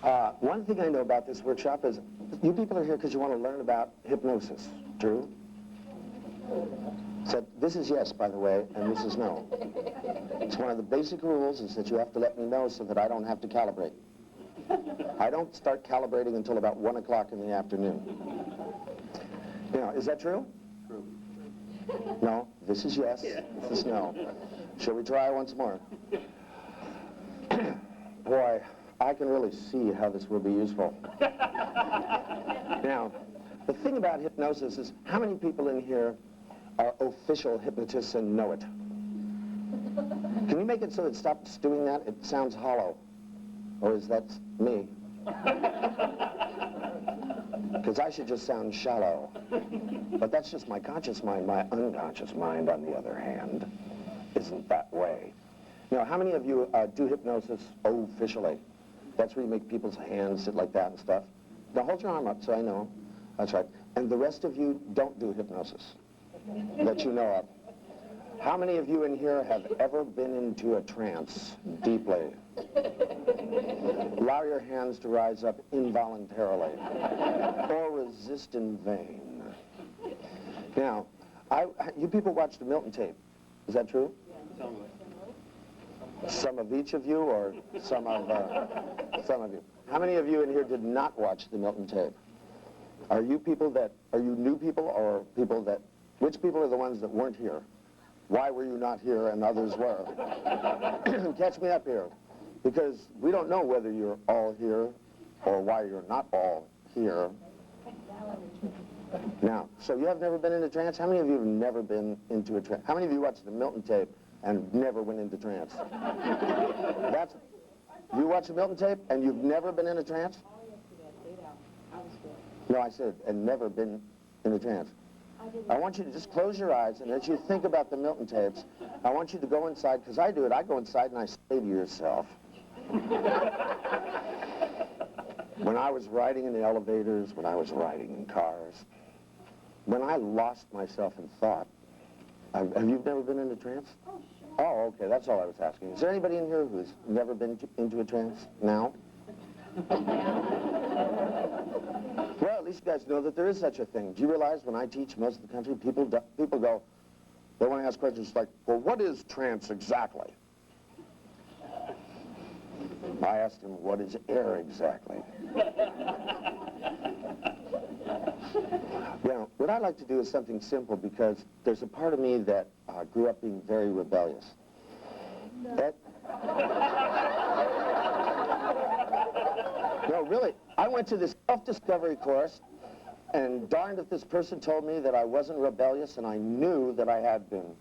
One thing I know about this workshop is you people are here because you want to learn about hypnosis. True? So this is yes, by the way, and this is no. It's one of the basic rules is that you have to let me know so that I don't have to calibrate. I don't start calibrating until about 1 o'clock in the afternoon. Now, is that true? True. No? This is yes, this is no. Shall we try once more? Boy, I can really see how this will be useful. Now, the thing about hypnosis is how many people in here are official hypnotists and know it? Can you make it so it stops doing that? It sounds hollow. Or is that me? Because I should just sound shallow. But that's just my conscious mind. My unconscious mind, on the other hand, isn't that way. Now, how many of you do hypnosis officially? That's where you make people's hands sit like that and stuff. Now hold your arm up so I know. That's right. And the rest of you don't do hypnosis that you know of. How many of you in here have ever been into a trance deeply? Allow your hands to rise up involuntarily or resist in vain. Now, you people watched the Milton tape. Is that true? Some of each of you, or some of you? How many of you in here did not watch the Milton tape? Are you new people, or people that, which people are the ones that weren't here? Why were you not here and others were? Catch me up here, because we don't know whether you're all here or why you're not all here. Now, so you have never been in a trance? How many of you have never been into a trance? How many of you watched the Milton tape and never went into trance? You watched the Milton tape and you've never been in a trance? No, I said, and never been in a trance. I want you to just close your eyes, and as you think about the Milton tapes, I want you to go inside, because I do it. I go inside and I say to yourself, when I was riding in the elevators, when I was riding in cars, when I lost myself in thought. Have you never been in a trance? Oh, sure. Oh, okay, that's all I was asking. Is there anybody in here who's never been into a trance now? Well, at least you guys know that there is such a thing. Do you realize when I teach most of the country, people go, they want to ask questions like, well, what is trance exactly? I asked them, what is air exactly? Now, what I like to do is something simple, because there's a part of me that grew up being very rebellious. No, really, I went to this self-discovery course, and darned if this person told me that I wasn't rebellious, and I knew that I had been.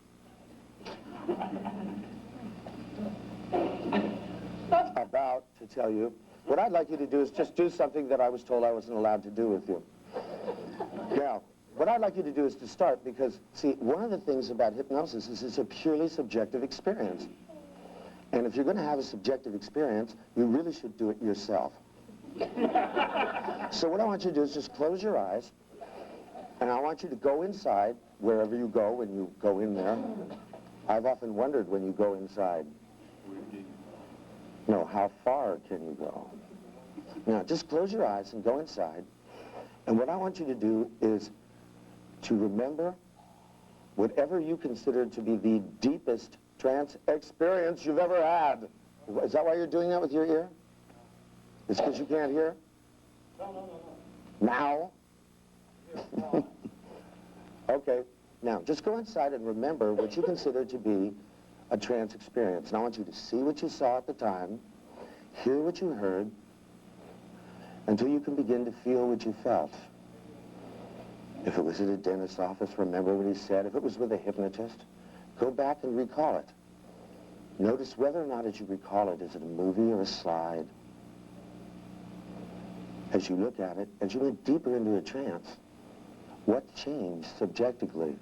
About to tell you, what I'd like you to do is just do something that I was told I wasn't allowed to do with you. Now, what I'd like you to do is to start, because, see, one of the things about hypnosis is it's a purely subjective experience. And if you're going to have a subjective experience, you really should do it yourself. So what I want you to do is just close your eyes, and I want you to go inside, wherever you go when you go in there. I've often wondered when you go inside. No, how far can you go? Now, just close your eyes and go inside. And what I want you to do is to remember whatever you consider to be the deepest trance experience you've ever had. Is that why you're doing that with your ear? It's because you can't hear? Now? Okay. Now, just go inside and remember what you consider to be a trance experience. And I want you to see what you saw at the time, hear what you heard, until you can begin to feel what you felt. If it was at a dentist's office, remember what he said. If it was with a hypnotist, go back and recall it. Notice whether or not as you recall it, is it a movie or a slide? As you look at it, as you went deeper into a trance, what changed subjectively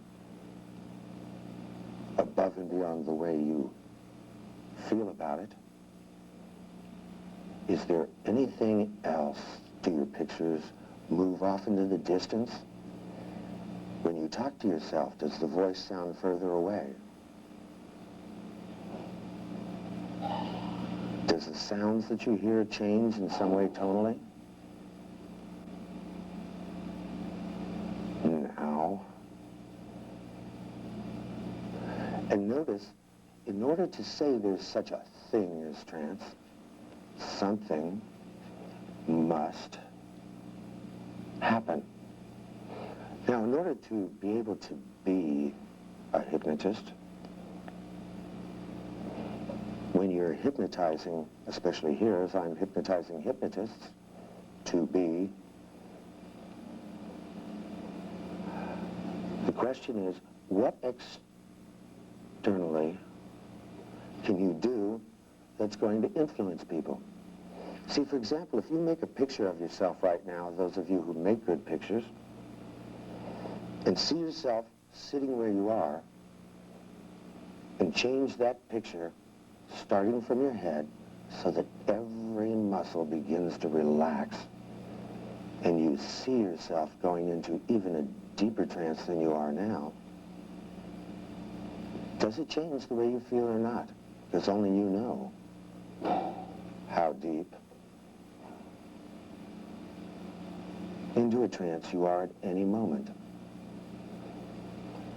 above and beyond the way you feel about it? Is there anything else? Do your pictures move off into the distance? When you talk to yourself, does the voice sound further away? Does Does the sounds that you hear change in some way tonally? Now. And notice, in order to say there's such a thing as trance, something must happen. Now, in order to be able to be a hypnotist, when you're hypnotizing, especially here, as I'm hypnotizing hypnotists, to be, the question is, what externally can you do that's going to influence people? See, for example, if you make a picture of yourself right now, those of you who make good pictures, and see yourself sitting where you are, and change that picture starting from your head so that every muscle begins to relax, and you see yourself going into even a deeper trance than you are now, does it change the way you feel or not? Because only you know how deep into a trance you are at any moment.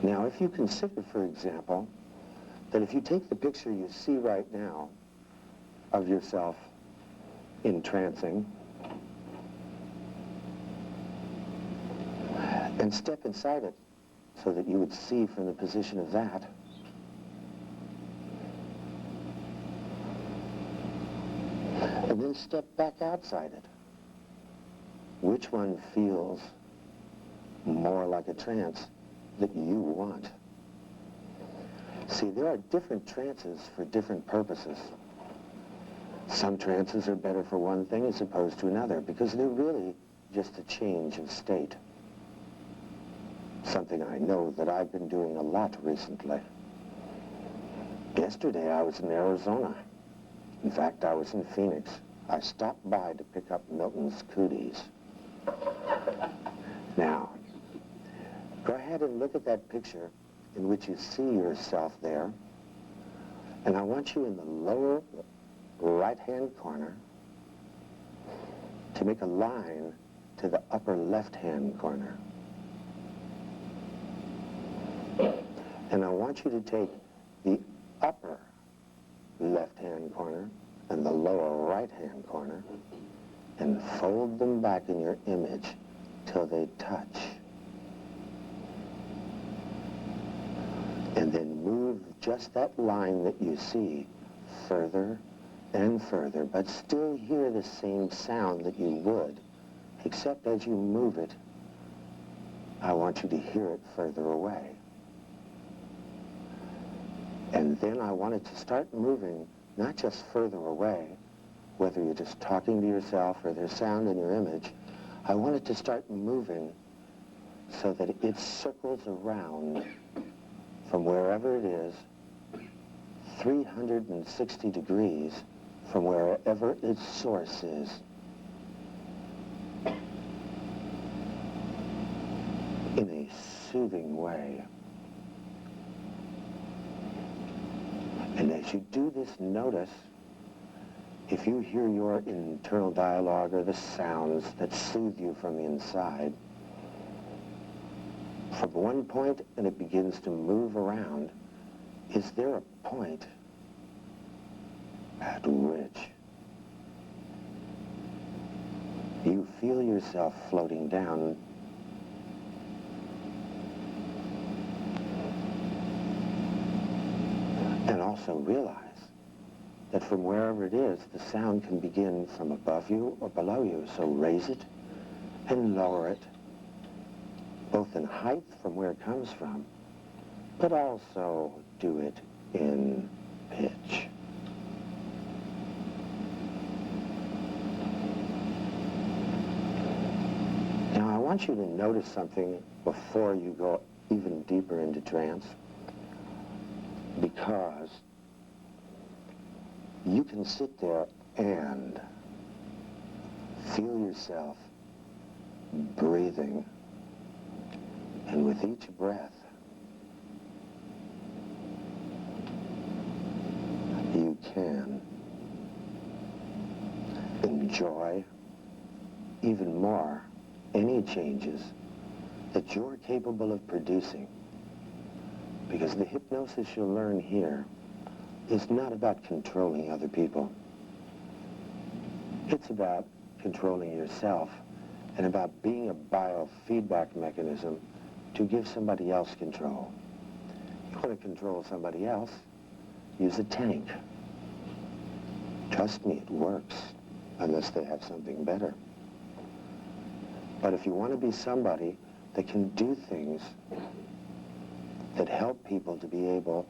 Now, if you consider, for example, that if you take the picture you see right now of yourself entrancing and step inside it so that you would see from the position of that, and then step back outside it, which one feels more like a trance that you want? See, there are different trances for different purposes. Some trances are better for one thing as opposed to another because they're really just a change of state. Something I know that I've been doing a lot recently. Yesterday I was in Arizona. In fact, I was in Phoenix. I stopped by to pick up Milton's cooties. Now, go ahead and look at that picture in which you see yourself there, and I want you in the lower right-hand corner to make a line to the upper left-hand corner. And I want you to take the upper left-hand corner and the lower right-hand corner and fold them back in your image till they touch. And then move just that line that you see further and further, but still hear the same sound that you would, except as you move it, I want you to hear it further away. And then I want it to start moving, not just further away, whether you're just talking to yourself or there's sound in your image, I want it to start moving so that it circles around from wherever it is, 360 degrees from wherever its source is. In a soothing way. And as you do this, notice if you hear your internal dialogue or the sounds that soothe you from the inside, from one point and it begins to move around, is there a point at which you feel yourself floating down and also realize that from wherever it is, the sound can begin from above you or below you, so raise it and lower it, both in height from where it comes from, but also do it in pitch. Now I want you to notice something before you go even deeper into trance, because you can sit there and feel yourself breathing. And with each breath, you can joy, even more, any changes that you're capable of producing. Because the hypnosis you'll learn here is not about controlling other people. It's about controlling yourself and about being a biofeedback mechanism to give somebody else control. You want to control somebody else, use a tank. Trust me, it works, unless they have something better. But if you want to be somebody that can do things that help people to be able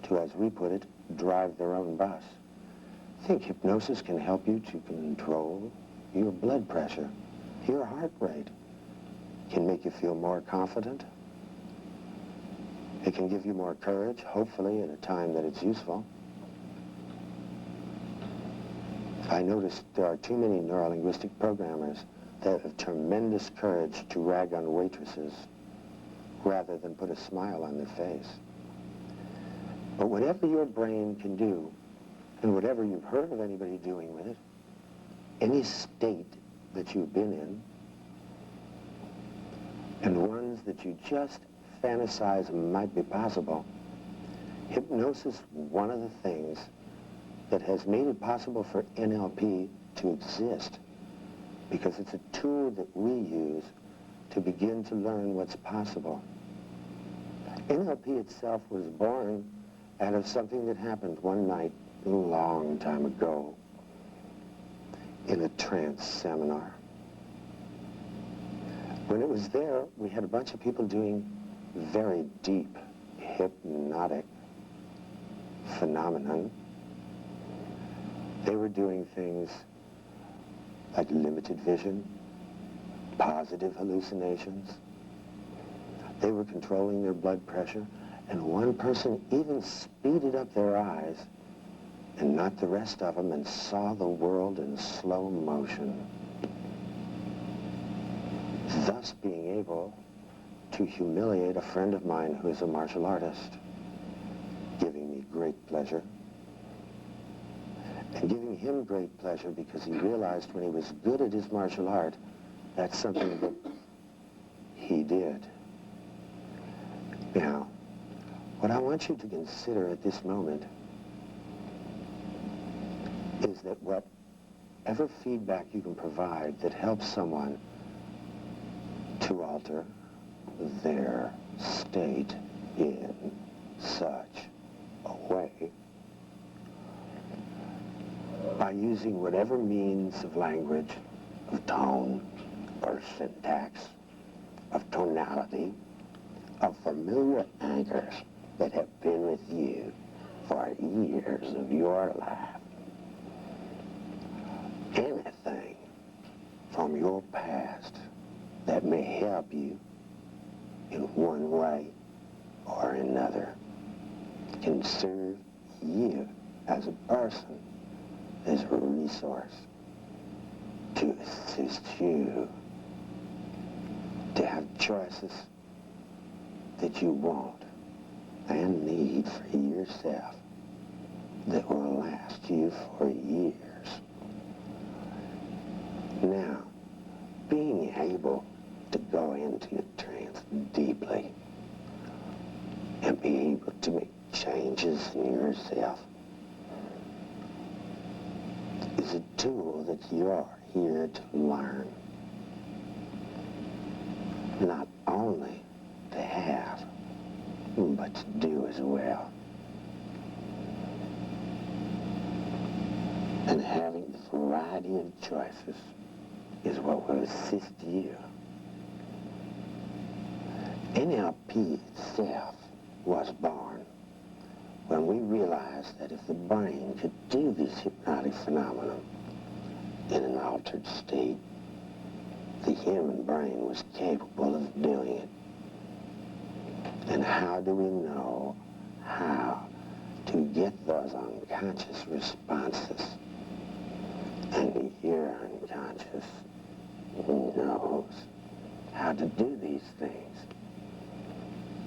to, as we put it, drive their own bus, I think hypnosis can help you to control your blood pressure, your heart rate. It can make you feel more confident. It can give you more courage, hopefully at a time that it's useful. I noticed there are too many neuro-linguistic programmers that have tremendous courage to rag on waitresses rather than put a smile on their face. But whatever your brain can do, and whatever you've heard of anybody doing with it, any state that you've been in, and ones that you just fantasize might be possible, hypnosis, one of the things that has made it possible for NLP to exist, because it's a tool that we use to begin to learn what's possible. NLP itself was born out of something that happened one night a long time ago in a trance seminar. When it was there, we had a bunch of people doing very deep, hypnotic phenomenon. They were doing things like limited vision, positive hallucinations. They were controlling their blood pressure, and one person even speeded up their eyes and not the rest of them, and saw the world in slow motion, thus being able to humiliate a friend of mine who is a martial artist, giving me great pleasure. And giving him great pleasure because he realized when he was good at his martial art, that's something that he did. Now, what I want you to consider at this moment is that whatever feedback you can provide that helps someone to alter their state in such a way, by using whatever means of language, of tone, or syntax, of tonality, of familiar anchors that have been with you for years of your life. Anything from your past that may help you in one way or another can serve you as a person, as a resource to assist you to have choices that you want and need for yourself that will last you for years. Now, being able to go into a trance deeply and be able to make changes in yourself is a tool that you're here to learn. Not only to have, but to do as well. And having the variety of choices is what will assist you. NLP itself was born when we realized that if the brain could do this hypnotic phenomenon in an altered state, the human brain was capable of doing it. And how do we know how to get those unconscious responses? And your unconscious knows how to do these things.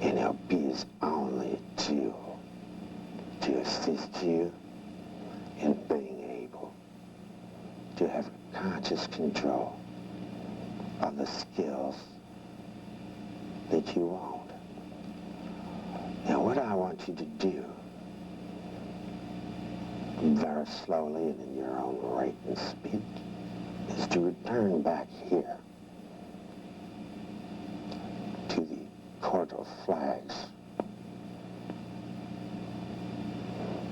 NLP is only a tool to assist you in being able to have conscious control of the skills that you own. Now, what I want you to do, very slowly and in your own rate and speed, is to return back here to the court of flags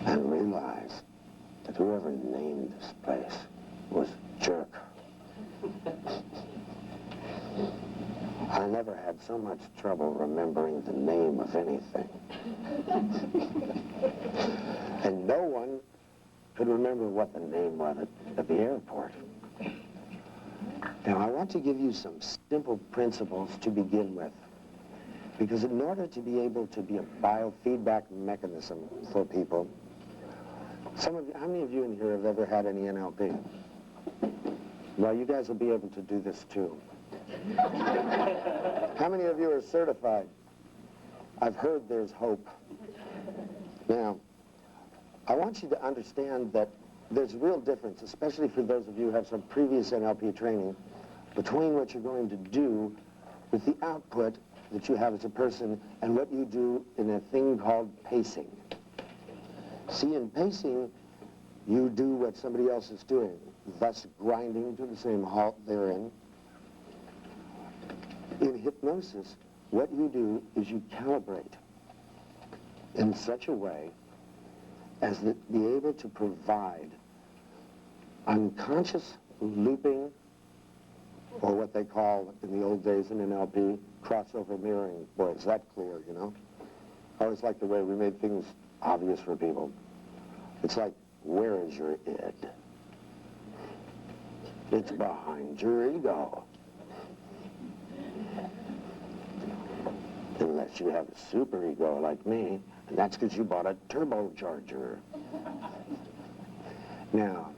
and realize that whoever named this place was a jerk. I never had so much trouble remembering the name of anything. And no one could remember what the name was at the airport. Now, I want to give you some simple principles to begin with, because in order to be able to be a biofeedback mechanism for people, how many of you in here have ever had any NLP? Well, you guys will be able to do this too. How many of you are certified? I've heard there's hope. Now, I want you to understand that there's a real difference, especially for those of you who have some previous NLP training, between what you're going to do with the output that you have as a person and what you do in a thing called pacing. See, in pacing, you do what somebody else is doing, thus grinding to the same halt they're in. In hypnosis, what you do is you calibrate in such a way as to be able to provide unconscious looping, or what they call in the old days in NLP, crossover mirroring. Boy, is that clear, you know? I always like the way we made things obvious for people. It's like, where is your id? It's behind your ego. Unless you have a super ego like me, and that's because you bought a turbocharger. Now,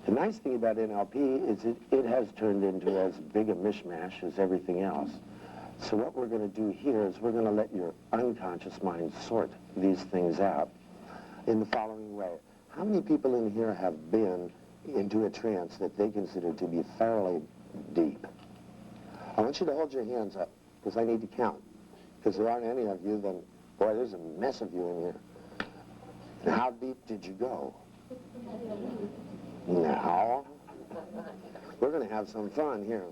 the nice thing about NLP is it has turned into as big a mishmash as everything else. So what we're going to do here is we're going to let your unconscious mind sort these things out in the following way. How many people in here have been into a trance that they consider to be fairly deep? I want you to hold your hands up, because I need to count. Because there aren't any of you, then, boy, there's a mess of you in here. And how deep did you go? Now, we're going to have some fun here.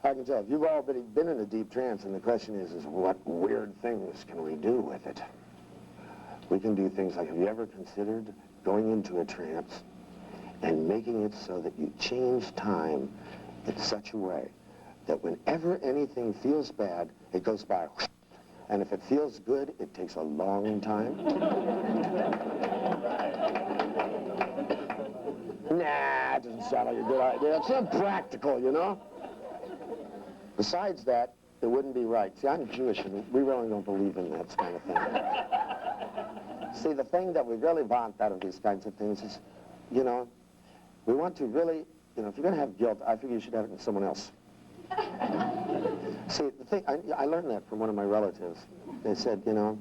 I can tell, if you've already been in a deep trance, and the question is what weird things can we do with it? We can do things like, have you ever considered going into a trance and making it so that you change time in such a way that whenever anything feels bad, it goes by, and if it feels good, it takes a long time? Nah, it doesn't sound like a good idea. It's not practical, you know? Besides that, it wouldn't be right. See, I'm Jewish, and we really don't believe in that kind of thing. See, the thing that we really want out of these kinds of things is, you know, we want to really, you know, if you're going to have guilt, I figure you should have it in someone else. See, the thing, I learned that from one of my relatives. They said, you know,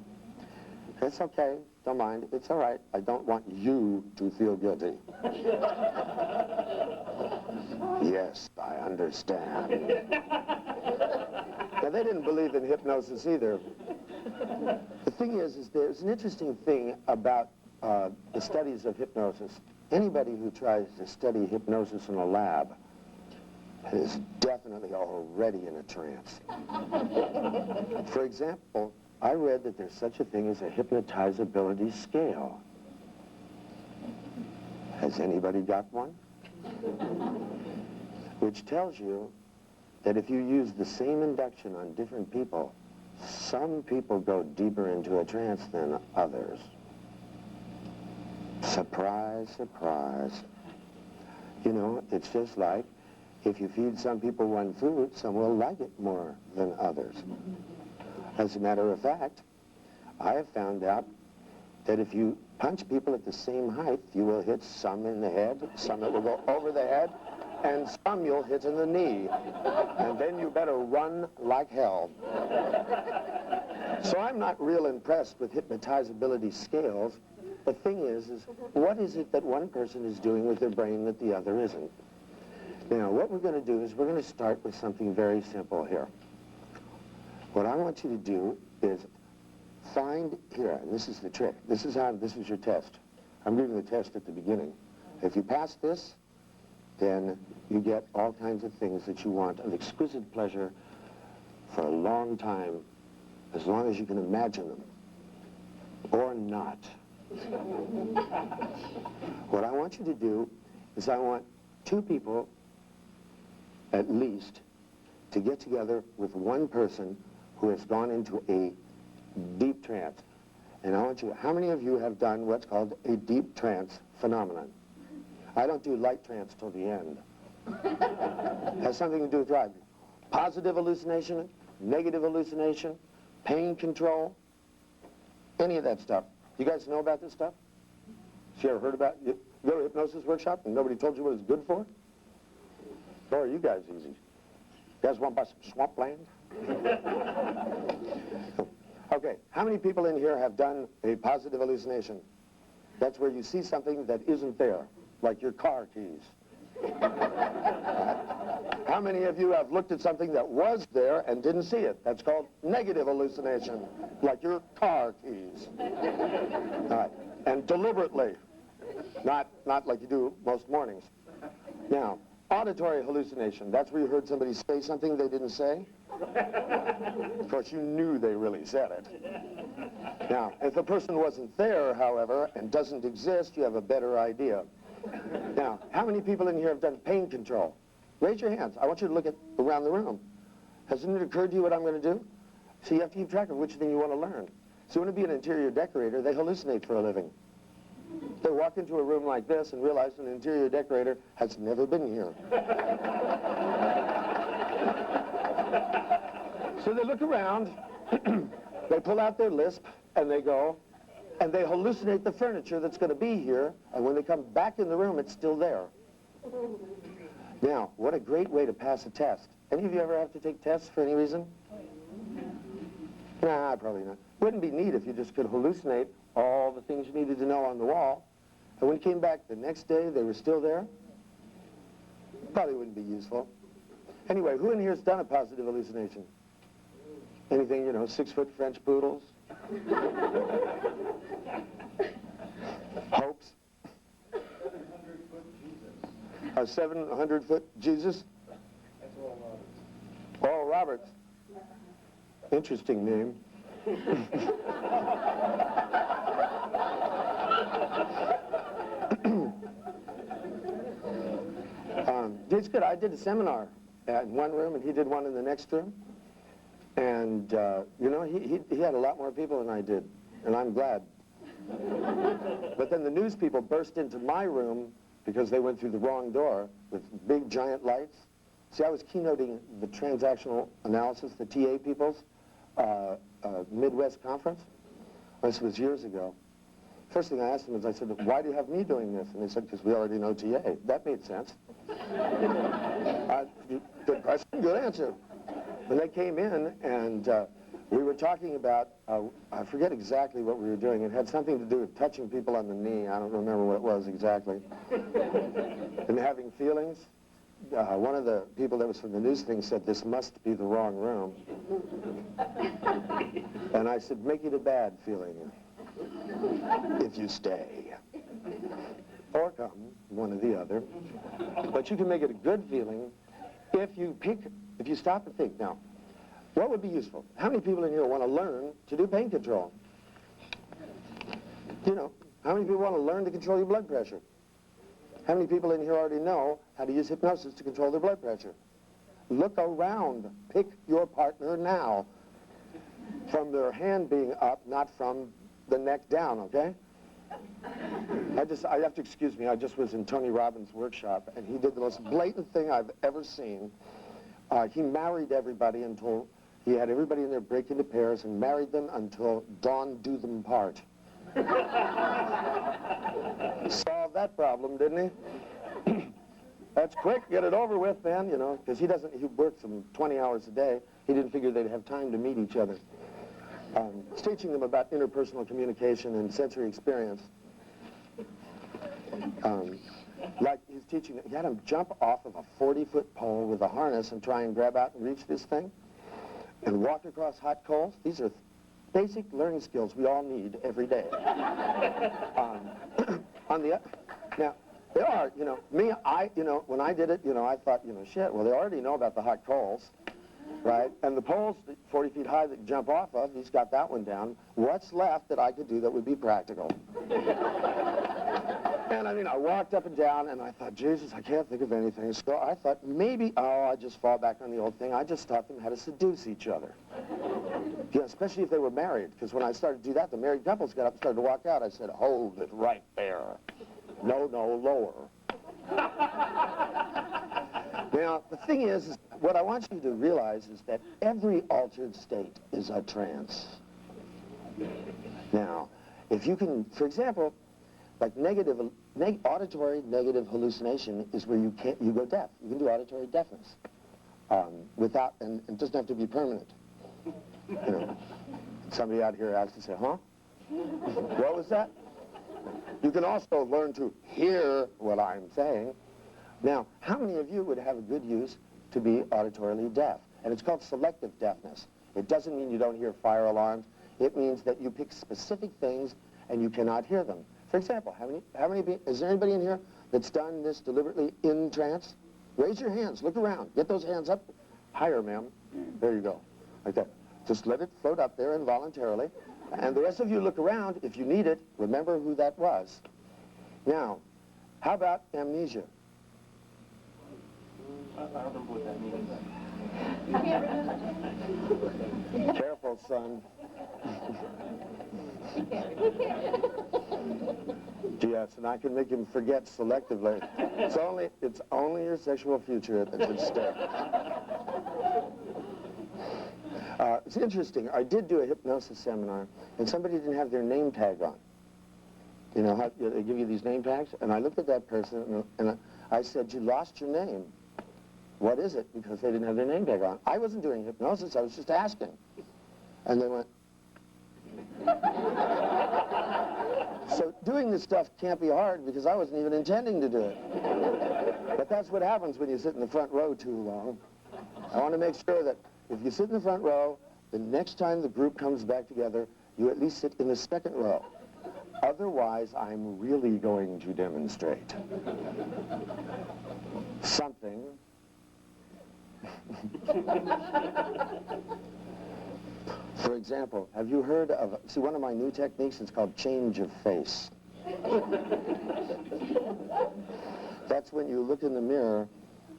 it's okay, don't mind, it's all right, I don't want you to feel guilty. Yes, I understand. Now, they didn't believe in hypnosis either. The thing is there's an interesting thing about the studies of hypnosis. Anybody who tries to study hypnosis in a lab is definitely already in a trance. For example, I read that there's such a thing as a hypnotizability scale. Has anybody got one? Which tells you that if you use the same induction on different people, some people go deeper into a trance than others. Surprise, surprise. You know, it's just like if you feed some people one food, some will like it more than others. As a matter of fact, I have found out that if you punch people at the same height, you will hit some in the head, some that will go over the head, and some you'll hit in the knee. And then you better run like hell. So I'm not real impressed with hypnotizability scales, the thing is what is it that one person is doing with their brain that the other isn't? Now, what we're going to do is we're going to start with something very simple here. What I want you to do is find here, and this is the trick. This is your test. I'm giving the test at the beginning. If you pass this, then you get all kinds of things that you want of exquisite pleasure for a long time, as long as you can imagine them, or not. What I want you to do is I want two people, at least, to get together with one person who has gone into a deep trance. And I want you, how many of you have done what's called a deep trance phenomenon? I don't do light trance till the end. Has something to do with driving. Positive hallucination, negative hallucination, pain control, any of that stuff. You guys know about this stuff? You ever heard about it? You go to a hypnosis workshop and nobody told you what it's good for? Or are you guys easy? You guys want to buy some swampland? Okay, how many people in here have done a positive hallucination? That's where you see something that isn't there, like your car keys. How many of you have looked at something that was there and didn't see it? That's called negative hallucination, like your car keys. All right, and deliberately, not like you do most mornings. Now, auditory hallucination, that's where you heard somebody say something they didn't say. Of course, you knew they really said it. Now, if the person wasn't there, however, and doesn't exist, you have a better idea. Now, how many people in here have done pain control? Raise your hands. I want you to look around the room. Hasn't it occurred to you what I'm going to do? So you have to keep track of which thing you want to learn. So when you be an interior decorator, they hallucinate for a living. They walk into a room like this and realize an interior decorator has never been here. So they look around, they pull out their lisp, and they go, and they hallucinate the furniture that's going to be here, and when they come back in the room, it's still there. Now, what a great way to pass a test. Any of you ever have to take tests for any reason? Nah, probably not. Wouldn't be neat if you just could hallucinate all the things you needed to know on the wall, and when you came back the next day, they were still there? Probably wouldn't be useful. Anyway, who in here has done a positive hallucination? Anything, 6-foot French poodles? Hopes? 700-foot Jesus. A 700-foot Jesus? That's Oral Roberts. Oral Roberts. Interesting name. It's good. I did a seminar in one room, and he did one in the next room. And, he had a lot more people than I did, and I'm glad. But then the news people burst into my room because they went through the wrong door with big, giant lights. See, I was keynoting the transactional analysis, the TA people's Midwest conference. This was years ago. First thing I asked them is, I said, why do you have me doing this? And they said, because we already know TA. That made sense. Good question, good answer. When they came in, and we were talking about, I forget exactly what we were doing. It had something to do with touching people on the knee. I don't remember what it was exactly. And having feelings. One of the people that was from the news thing said, this must be the wrong room. And I said, make it a bad feeling if you stay. Or come, one or the other. But you can make it a good feeling if you stop and think. Now, what would be useful? How many people in here want to learn to do pain control? How many people want to learn to control your blood pressure? How many people in here already know how to use hypnosis to control their blood pressure? Look around. Pick your partner now. From their hand being up, not from the neck down, okay? I have to excuse me. I just was in Tony Robbins' workshop, and he did the most blatant thing I've ever seen. He married everybody until he had everybody in there break into pairs and married them until dawn do them part. Solved that problem, didn't he? That's quick, get it over with, man, because he works them 20 hours a day. He didn't figure they'd have time to meet each other. It's teaching them about interpersonal communication and sensory experience. Like he's teaching, he had him jump off of a 40-foot pole with a harness and try and grab out and reach this thing and walk across hot coals. These are basic learning skills we all need every day. Now, there are, when I did it, I thought, shit, well, they already know about the hot coals, right? And the poles 40 feet high that you jump off of, he's got that one down. What's left that I could do that would be practical? And I walked up and down, and I thought, Jesus, I can't think of anything. So I thought, maybe, I'd just fall back on the old thing. I just taught them how to seduce each other. Yeah, especially if they were married, because when I started to do that, the married couples got up and started to walk out. I said, hold it right there. No, lower. Now, the thing is, what I want you to realize is that every altered state is a trance. Now, if you can, for example, like auditory negative hallucination is where you go deaf. You can do auditory deafness without, and it doesn't have to be permanent. Somebody out here asked to say, huh? What was that? You can also learn to hear what I'm saying. Now, how many of you would have a good use to be auditorily deaf? And it's called selective deafness. It doesn't mean you don't hear fire alarms. It means that you pick specific things and you cannot hear them. For example, is there anybody in here that's done this deliberately in trance? Raise your hands, look around, get those hands up. Higher, ma'am. There you go, like that. Just let it float up there involuntarily. And the rest of you look around. If you need it, remember who that was. Now, how about amnesia? I don't know what that means. Careful, son. Yes, and I can make him forget selectively. It's only your sexual future that's at stake. It's interesting. I did do a hypnosis seminar, and somebody didn't have their name tag on. You know how they give you these name tags? And I looked at that person, and I said, you lost your name. What is it? Because they didn't have their name tag on. I wasn't doing hypnosis. I was just asking. And they went... So doing this stuff can't be hard because I wasn't even intending to do it. But that's what happens when you sit in the front row too long. I want to make sure that if you sit in the front row, the next time the group comes back together, you at least sit in the second row. Otherwise, I'm really going to demonstrate something. For example, have you heard of, see, one of my new techniques is called change of face. That's when you look in the mirror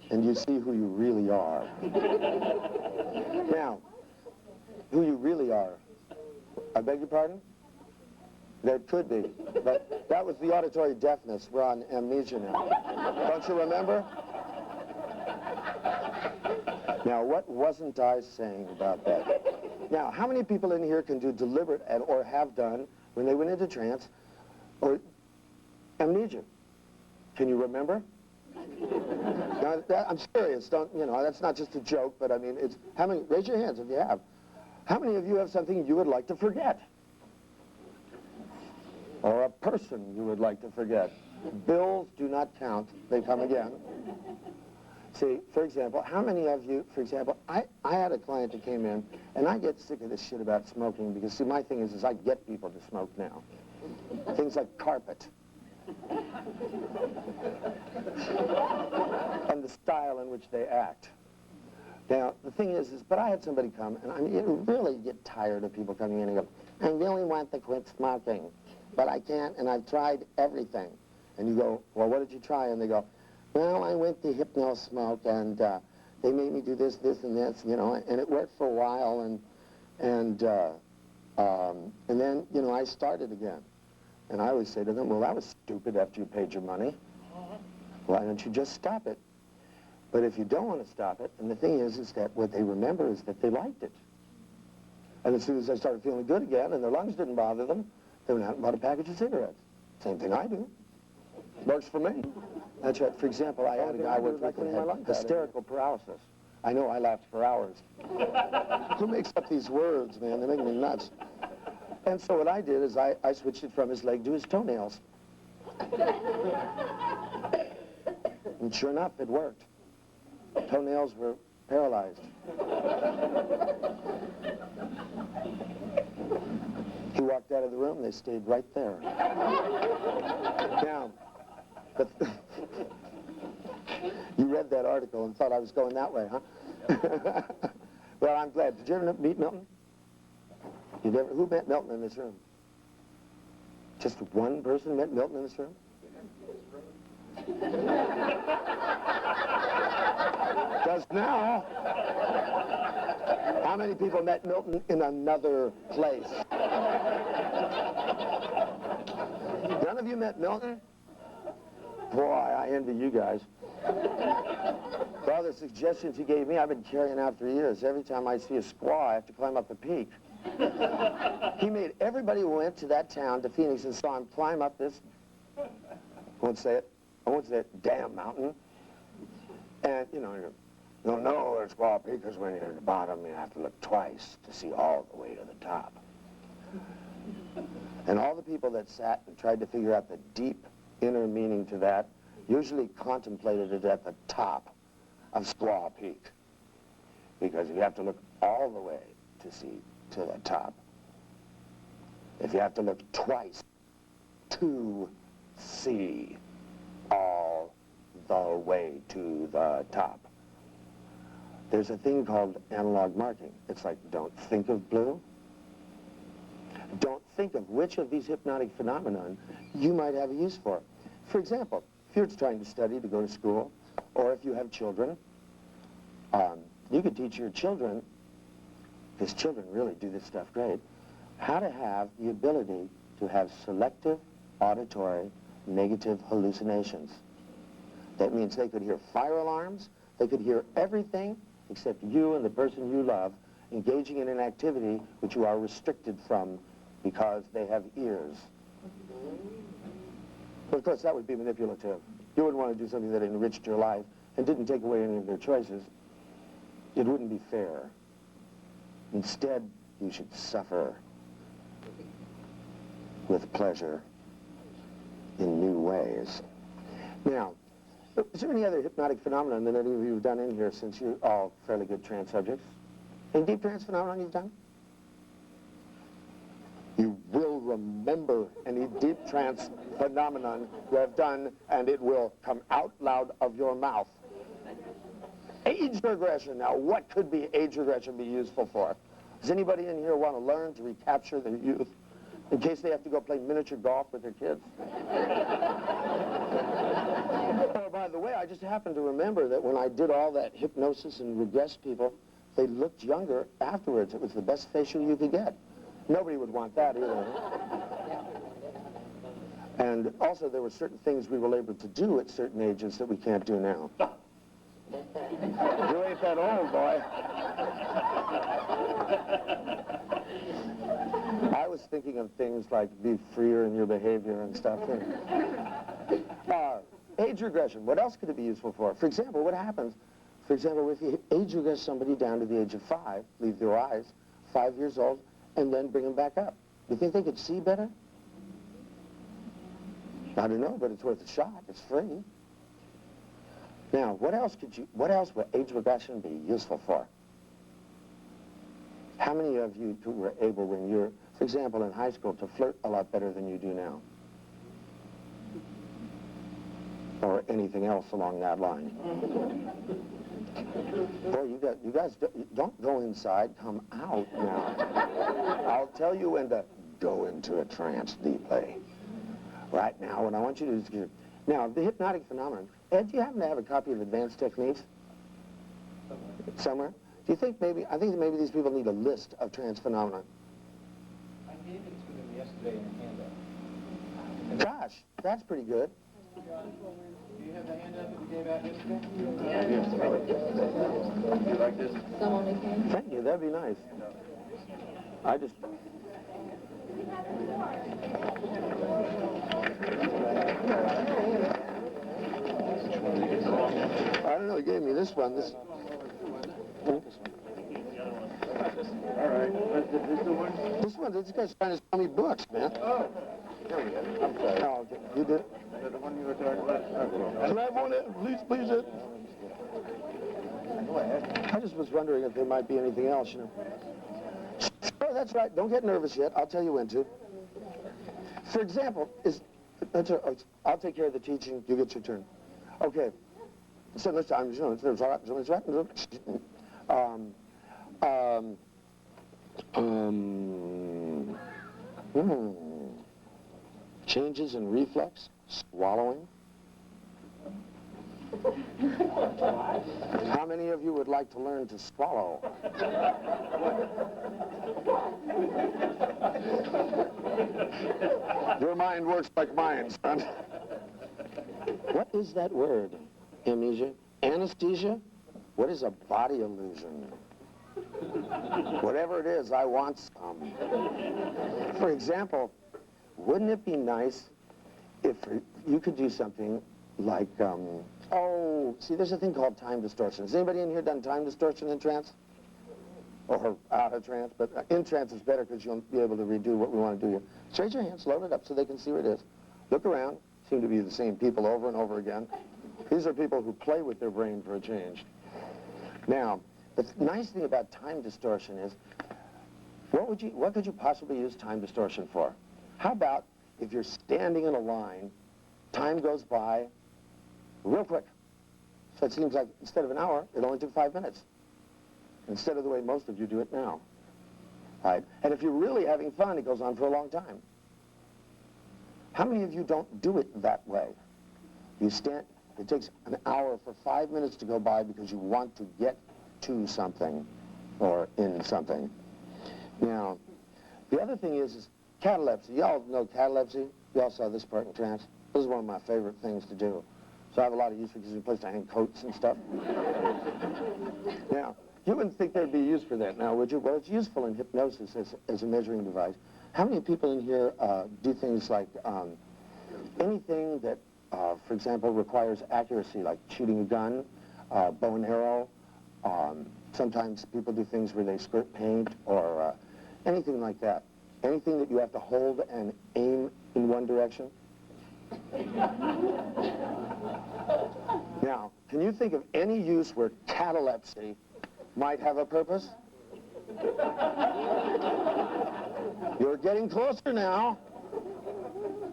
and you see who you really are. Now, who you really are, I beg your pardon? There could be, but that was the auditory deafness. We're on amnesia now. Don't you remember? Now, what wasn't I saying about that? Now, how many people in here can do deliberate or have done, when they went into trance, or amnesia? Can you remember? Now, I'm serious. Don't, that's not just a joke, but I mean, it's, how many, raise your hands if you have. How many of you have something you would like to forget? Or a person you would like to forget? Bills do not count. They come again. See, for example, how many of you, for example, I had a client that came in, and I get sick of this shit about smoking, because, see, my thing is I get people to smoke now. Things like carpet. And the style in which they act. Now, the thing is but I had somebody come, and you really get tired of people coming in and go, I really want to quit smoking, but I can't, and I've tried everything. And you go, well, what did you try? And they go, well, I went to Hypno-Smoke, and they made me do this, and this, and it worked for a while, and then, I started again. And I always say to them, well, that was stupid after you paid your money. Why don't you just stop it? But if you don't want to stop it, and the thing is that what they remember is that they liked it. And as soon as they started feeling good again, and their lungs didn't bother them, they went out and bought a package of cigarettes. Same thing I do. Works for me. That's right. For example, I had a guy working with had hysterical paralysis. I know I laughed for hours. Who makes up these words, man? They make me nuts. And so what I did is I switched it from his leg to his toenails. And sure enough, it worked. Toenails were paralyzed. He walked out of the room, they stayed right there. Now, but you read that article and thought I was going that way, huh? Well, I'm glad. Did you ever meet Milton? Who met Milton in this room? Just one person met Milton in this room? Just now. How many people met Milton in another place? None of you met Milton? Boy, I envy you guys. Well, the suggestions he gave me, I've been carrying out for years. Every time I see a squaw, I have to climb up a peak. He made everybody who went to that town, to Phoenix, and saw him climb up this, I won't say it, damn mountain. And, you don't know where Squaw Peak is when you're at the bottom. You have to look twice to see all the way to the top. And all the people that sat and tried to figure out the deep inner meaning to that usually contemplated it at the top of Squaw Peak. Because you have to look all the way to see to the top. If you have to look twice to see all the way to the top. There's a thing called analog marking. It's like, don't think of blue. Don't think of which of these hypnotic phenomenon you might have a use for. For example, if you're trying to study to go to school, or if you have children, you could teach your children, because children really do this stuff great, how to have the ability to have selective auditory negative hallucinations. That means they could hear fire alarms, they could hear everything except you and the person you love engaging in an activity which you are restricted from because they have ears. But of course that would be manipulative. You wouldn't want to do something that enriched your life and didn't take away any of their choices. It wouldn't be fair. Instead, you should suffer with pleasure in new ways. Now, is there any other hypnotic phenomenon that any of you have done in here, since you're all fairly good trance subjects? Any deep trance phenomenon you've done? You will remember any deep trance phenomenon you have done, and it will come out loud of your mouth. Age regression. Now, what could be age regression be useful for? Does anybody in here want to learn to recapture their youth in case they have to go play miniature golf with their kids? Oh, by the way, I just happened to remember that when I did all that hypnosis and regressed people, they looked younger afterwards. It was the best facial you could get. Nobody would want that either. And also, there were certain things we were able to do at certain ages that we can't do now. You ain't that old, boy. I was thinking of things like be freer in your behavior and stuff. Age regression, what else could it be useful for? For example, what happens, if you age regress somebody down to the age of 5, leave their eyes, 5 years old, and then bring them back up. You think they could see better? I don't know, but it's worth a shot. It's free. Now, what else would age regression be useful for? How many of you were able, when you're, for example, in high school, to flirt a lot better than you do now? Or anything else along that line? Boy, you guys don't go inside, come out now. I'll tell you when to go into a trance deeply. Right now, what I want you to do is, now, the hypnotic phenomenon. Ed, do you happen to have a copy of Advanced Techniques? Somewhere? Do you think maybe, I think maybe these people need a list of trance phenomena. I gave it to them yesterday in a handout. Gosh, that's pretty good. Do you have the handout that we gave out yesterday? Yes. Do you like this? Someone can. Thank you, that'd be nice. I just... I don't know, he gave me this one. This. All right. This one, this guy's trying to sell me books, man. Oh, there we go. I'm sorry. Oh, okay. You did it? The one you were talking about? Okay. Can I have one? Please. Go ahead. I just was wondering if there might be anything else, you know. Oh, that's right. Don't get nervous yet. I'll tell you when to. For example, I'll take care of the teaching. You get your turn. Okay. So let's changes in reflex, swallowing. How many of you would like to learn to swallow? Your mind works like mine, son. What is that word? Amnesia? Anesthesia? What is a body illusion? Whatever it is, I want some. For example, wouldn't it be nice if you could do something like, see, there's a thing called time distortion. Has anybody in here done time distortion in trance? Or out of trance? But in trance is better because you'll be able to redo what we want to do here. Just raise your hands, load it up so they can see what it is. Look around. Seem to be the same people over and over again. These are people who play with their brain for a change. Now, the nice thing about time distortion is, what could you possibly use time distortion for? How about if you're standing in a line, time goes by real quick. So it seems like instead of an hour, it only took 5 minutes. Instead of the way most of you do it now. Right? And if you're really having fun, it goes on for a long time. How many of you don't do it that way? You stand, it takes an hour for 5 minutes to go by because you want to get to something or in something. Now, the other thing is catalepsy. Y'all know catalepsy? Y'all saw this part in trance. This is one of my favorite things to do. So I have a lot of use for it because it's a place to hang coats and stuff. Now, you wouldn't think there'd be use for that now, would you? Well, it's useful in hypnosis as a measuring device. How many people in here do things like anything that, for example, requires accuracy, like shooting a gun, bow and arrow? Sometimes people do things where they squirt paint or anything like that. Anything that you have to hold and aim in one direction? Now, can you think of any use where catalepsy might have a purpose? You're getting closer now.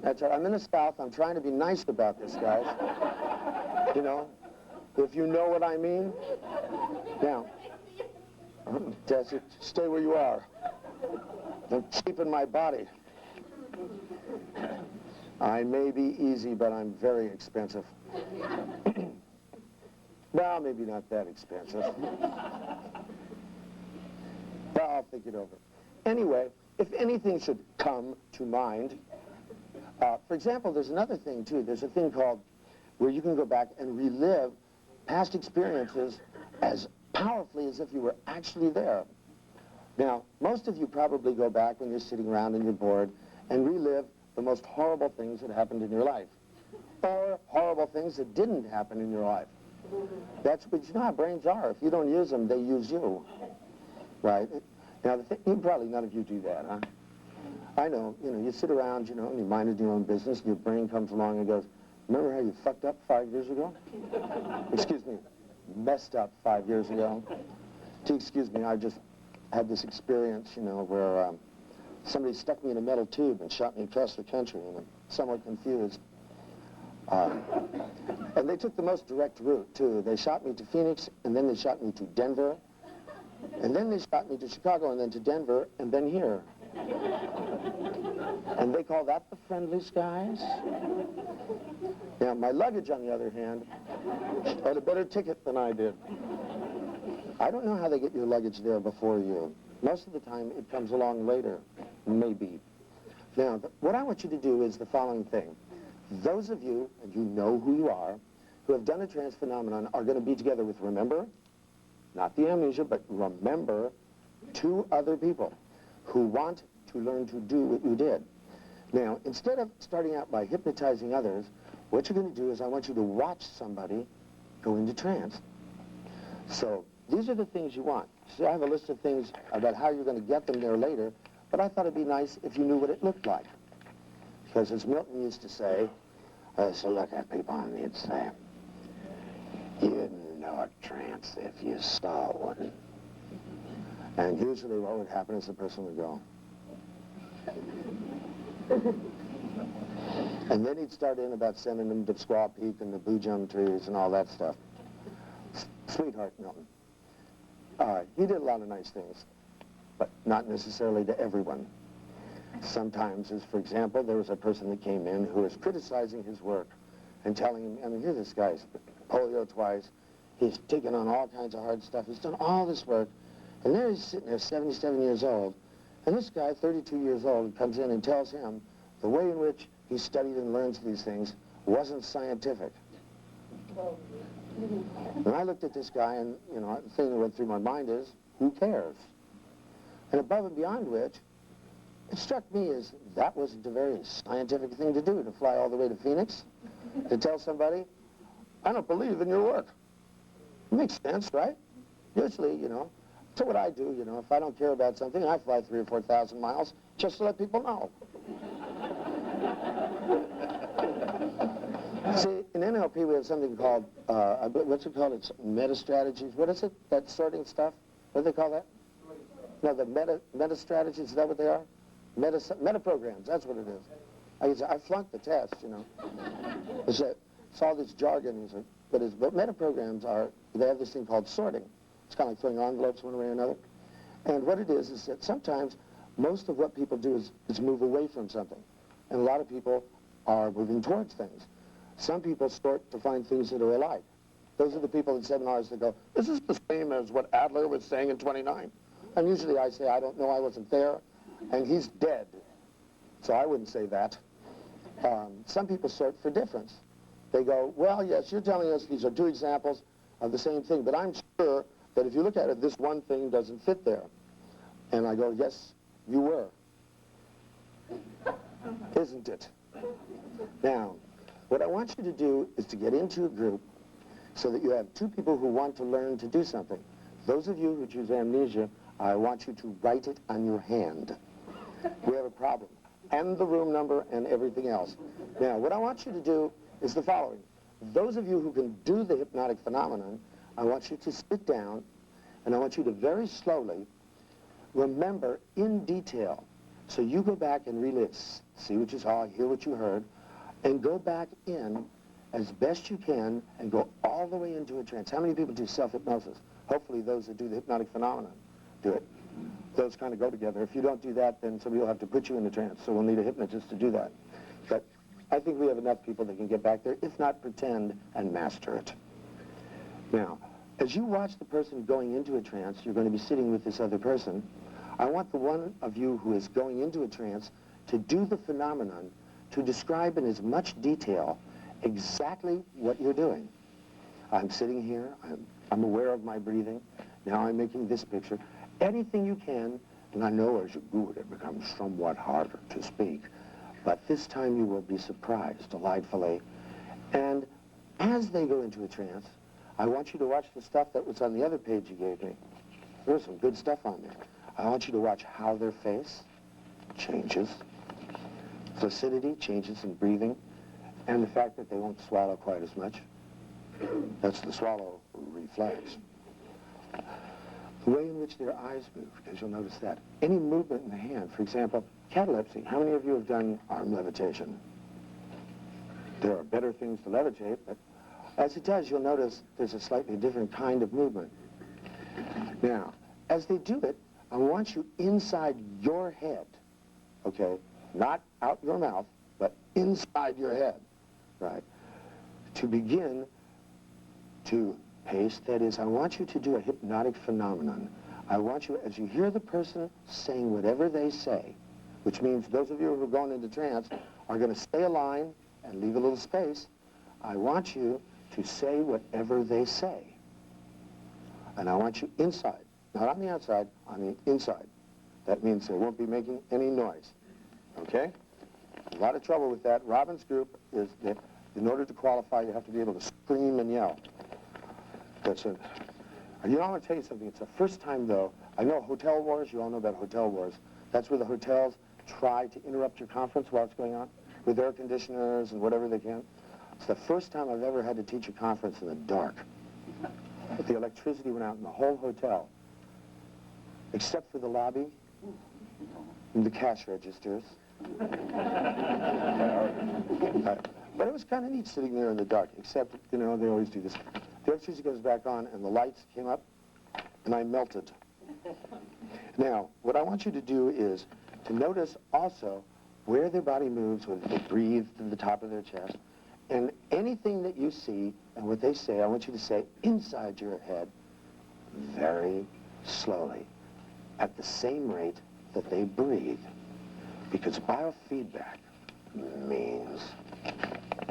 That's right. I'm in the South. I'm trying to be nice about this, guys. You know, if you know what I mean. Now, stay where you are. Don't cheapen my body. I may be easy, but I'm very expensive. Well, maybe not that expensive. Well, I'll think it over. Anyway, if anything should come to mind, for example, there's another thing, too. There's a thing called where you can go back and relive past experiences as powerfully as if you were actually there. Now, most of you probably go back when you're sitting around and you're bored and relive the most horrible things that happened in your life, or horrible things that didn't happen in your life. That's what, you know how brains are. If you don't use them, they use you, right? Now, probably none of you do that, huh? I know, you sit around, and you minded your own business, and your brain comes along and goes, remember how you fucked up 5 years ago? Excuse me, messed up 5 years ago? Excuse me, I just had this experience, where somebody stuck me in a metal tube and shot me across the country, and I'm somewhat confused. And they took the most direct route, too. They shot me to Phoenix, and then they shot me to Denver, and then they shot me to Chicago, and then to Denver, and then here. And they call that the friendly skies? Now, my luggage, on the other hand, had a better ticket than I did. I don't know how they get your luggage there before you. Most of the time, it comes along later, maybe. Now, what I want you to do is the following thing. Those of you, and you know who you are, who have done a trance phenomenon are going to be together with, remember, not the amnesia, but remember 2 other people who want to learn to do what you did. Now, instead of starting out by hypnotizing others, what you're going to do is I want you to watch somebody go into trance. So these are the things you want. See, I have a list of things about how you're going to get them there later, but I thought it'd be nice if you knew what it looked like. Because as Milton used to say, I used to look at people and he'd say, "You'd know a trance if you saw one." And usually what would happen is the person would go. And then he'd start in about sending them to Squaw Peak and the Boojum trees and all that stuff. Sweetheart Milton. He did a lot of nice things, but not necessarily to everyone. Sometimes, as for example, there was a person that came in who was criticizing his work and telling him, I mean, here this guy's polio twice, he's taken on all kinds of hard stuff, he's done all this work, and there he's sitting there 77 years old, and this guy, 32 years old, comes in and tells him the way in which he studied and learns these things wasn't scientific. And I looked at this guy, and, you know, the thing that went through my mind is, who cares? And above and beyond which, it struck me as that wasn't a very scientific thing to do, to fly all the way to Phoenix, to tell somebody, I don't believe in your work. It makes sense, right? Usually, you know, so what I do, you know, if I don't care about something, I fly 3,000 or 4,000 miles just to let people know. See, in NLP we have something called, what's it called? It's meta-strategies. What is it, that sorting stuff? What do they call that? No, the meta-strategies, is that what they are? Meta-programs, that's what it is. I flunked the test, you know. It's all this jargon, but meta-programs are, they have this thing called sorting. It's kind of like throwing envelopes one way or another. And what it is that sometimes most of what people do is move away from something. And a lot of people are moving towards things. Some people sort to find things that are alike. Those are the people in seminars that go, is this the same as what Adler was saying in 29? And usually I say, I don't know, I wasn't there, and he's dead. So I wouldn't say that. Some people sort for difference. They go, well, yes, you're telling us these are two examples of the same thing, but I'm sure that if you look at it, this one thing doesn't fit there. And I go, yes, you were. Isn't it? Now, what I want you to do is to get into a group so that you have two people who want to learn to do something. Those of you who choose amnesia, I want you to write it on your hand. We have a problem. And the room number and everything else. Now, what I want you to do is the following. Those of you who can do the hypnotic phenomenon, I want you to sit down, and I want you to very slowly remember in detail. So you go back and relive, see what you saw, hear what you heard, and go back in as best you can and go all the way into a trance. How many people do self-hypnosis? Hopefully those that do the hypnotic phenomenon do it. Those kind of go together. If you don't do that, then somebody will have to put you in a trance, so we'll need a hypnotist to do that. But I think we have enough people that can get back there, if not pretend and master it. Now, as you watch the person going into a trance, you're going to be sitting with this other person. I want the one of you who is going into a trance to do the phenomenon, to describe in as much detail exactly what you're doing. I'm sitting here, I'm aware of my breathing, now I'm making this picture. Anything you can, and I know as you do it, it becomes somewhat harder to speak, but this time you will be surprised delightfully. And as they go into a trance, I want you to watch the stuff that was on the other page you gave me. There was some good stuff on there. I want you to watch how their face changes, flaccidity changes in breathing, and the fact that they won't swallow quite as much. That's the swallow reflex. The way in which their eyes move, because you'll notice that. Any movement in the hand, for example, catalepsy. How many of you have done arm levitation? There are better things to levitate, but as it does, you'll notice there's a slightly different kind of movement. Now, as they do it, I want you inside your head, okay? Not out your mouth, but inside your head, right? To begin to pace, that is, I want you to do a hypnotic phenomenon. I want you, as you hear the person saying whatever they say, which means those of you who are going into trance are going to stay a line and leave a little space, I want you to say whatever they say. And I want you inside, not on the outside, on the inside. That means they won't be making any noise, okay? A lot of trouble with that. Robin's group is that in order to qualify, you have to be able to scream and yell. That's it. You know, I want to tell you something. It's the first time, though. I know hotel wars. You all know about hotel wars. That's where the hotels try to interrupt your conference while it's going on with air conditioners and whatever they can. It's the first time I've ever had to teach a conference in the dark. The electricity went out in the whole hotel, except for the lobby and the cash registers. But it was kind of neat sitting there in the dark, except, you know, they always do this. The electricity goes back on, and the lights came up, and I melted. Now, what I want you to do is to notice also where their body moves when they breathe to the top of their chest, and anything that you see and what they say, I want you to say inside your head very slowly, at the same rate that they breathe. Because biofeedback means,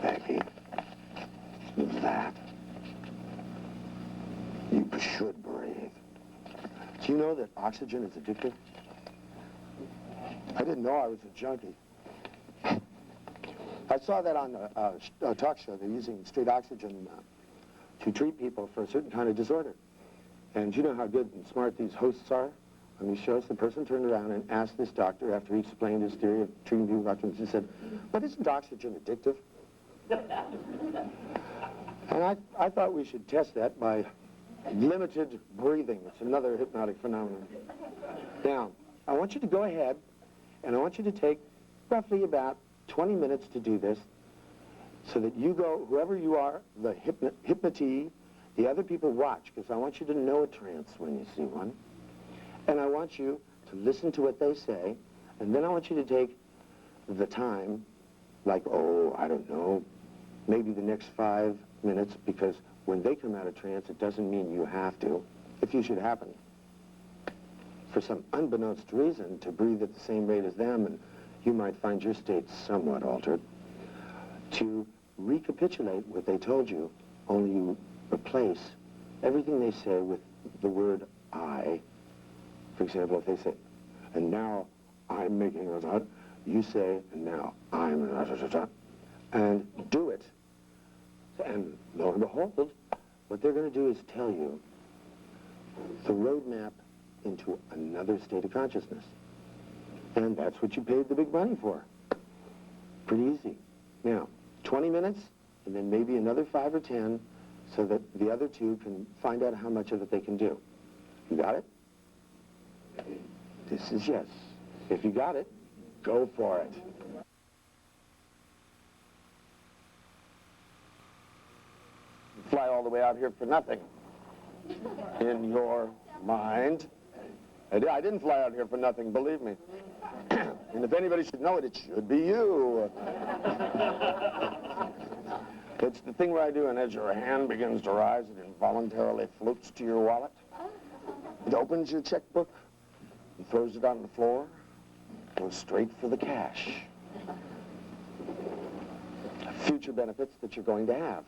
baby, that you should breathe. Do you know that oxygen is addictive? I didn't know I was a junkie. I saw that on a talk show. They're using straight oxygen to treat people for a certain kind of disorder. And you know how good and smart these hosts are? On these shows, the person turned around and asked this doctor, after he explained his theory of treating people with oxygen, he said, "But isn't oxygen addictive?" And I thought we should test that by limited breathing. It's another hypnotic phenomenon. Now, I want you to go ahead, and I want you to take roughly about 20 minutes to do this, so that you go, whoever you are, the hypnotee, the other people watch, because I want you to know a trance when you see one. And I want you to listen to what they say, and then I want you to take the time, like, oh, I don't know, maybe the next 5 minutes, because when they come out of trance, it doesn't mean you have to, if you should happen, for some unbeknownst reason, to breathe at the same rate as them, and you might find your state somewhat altered, to recapitulate what they told you, only you replace everything they say with the word I. For example, if they say, "And now I'm making a dot," you say, "And now I'm a dot," and do it. And lo and behold, what they're going to do is tell you the roadmap into another state of consciousness. And that's what you paid the big money for. Pretty easy. Now, 20 minutes, and then maybe another 5 or 10, so that the other two can find out how much of it they can do. You got it? This is yes. If you got it, go for it. Fly all the way out here for nothing. In your mind. I didn't fly out here for nothing, believe me. And if anybody should know it, it should be you. It's the thing where I do, and as your hand begins to rise, it involuntarily floats to your wallet. It opens your checkbook and throws it on the floor, goes straight for the cash. Future benefits that you're going to have.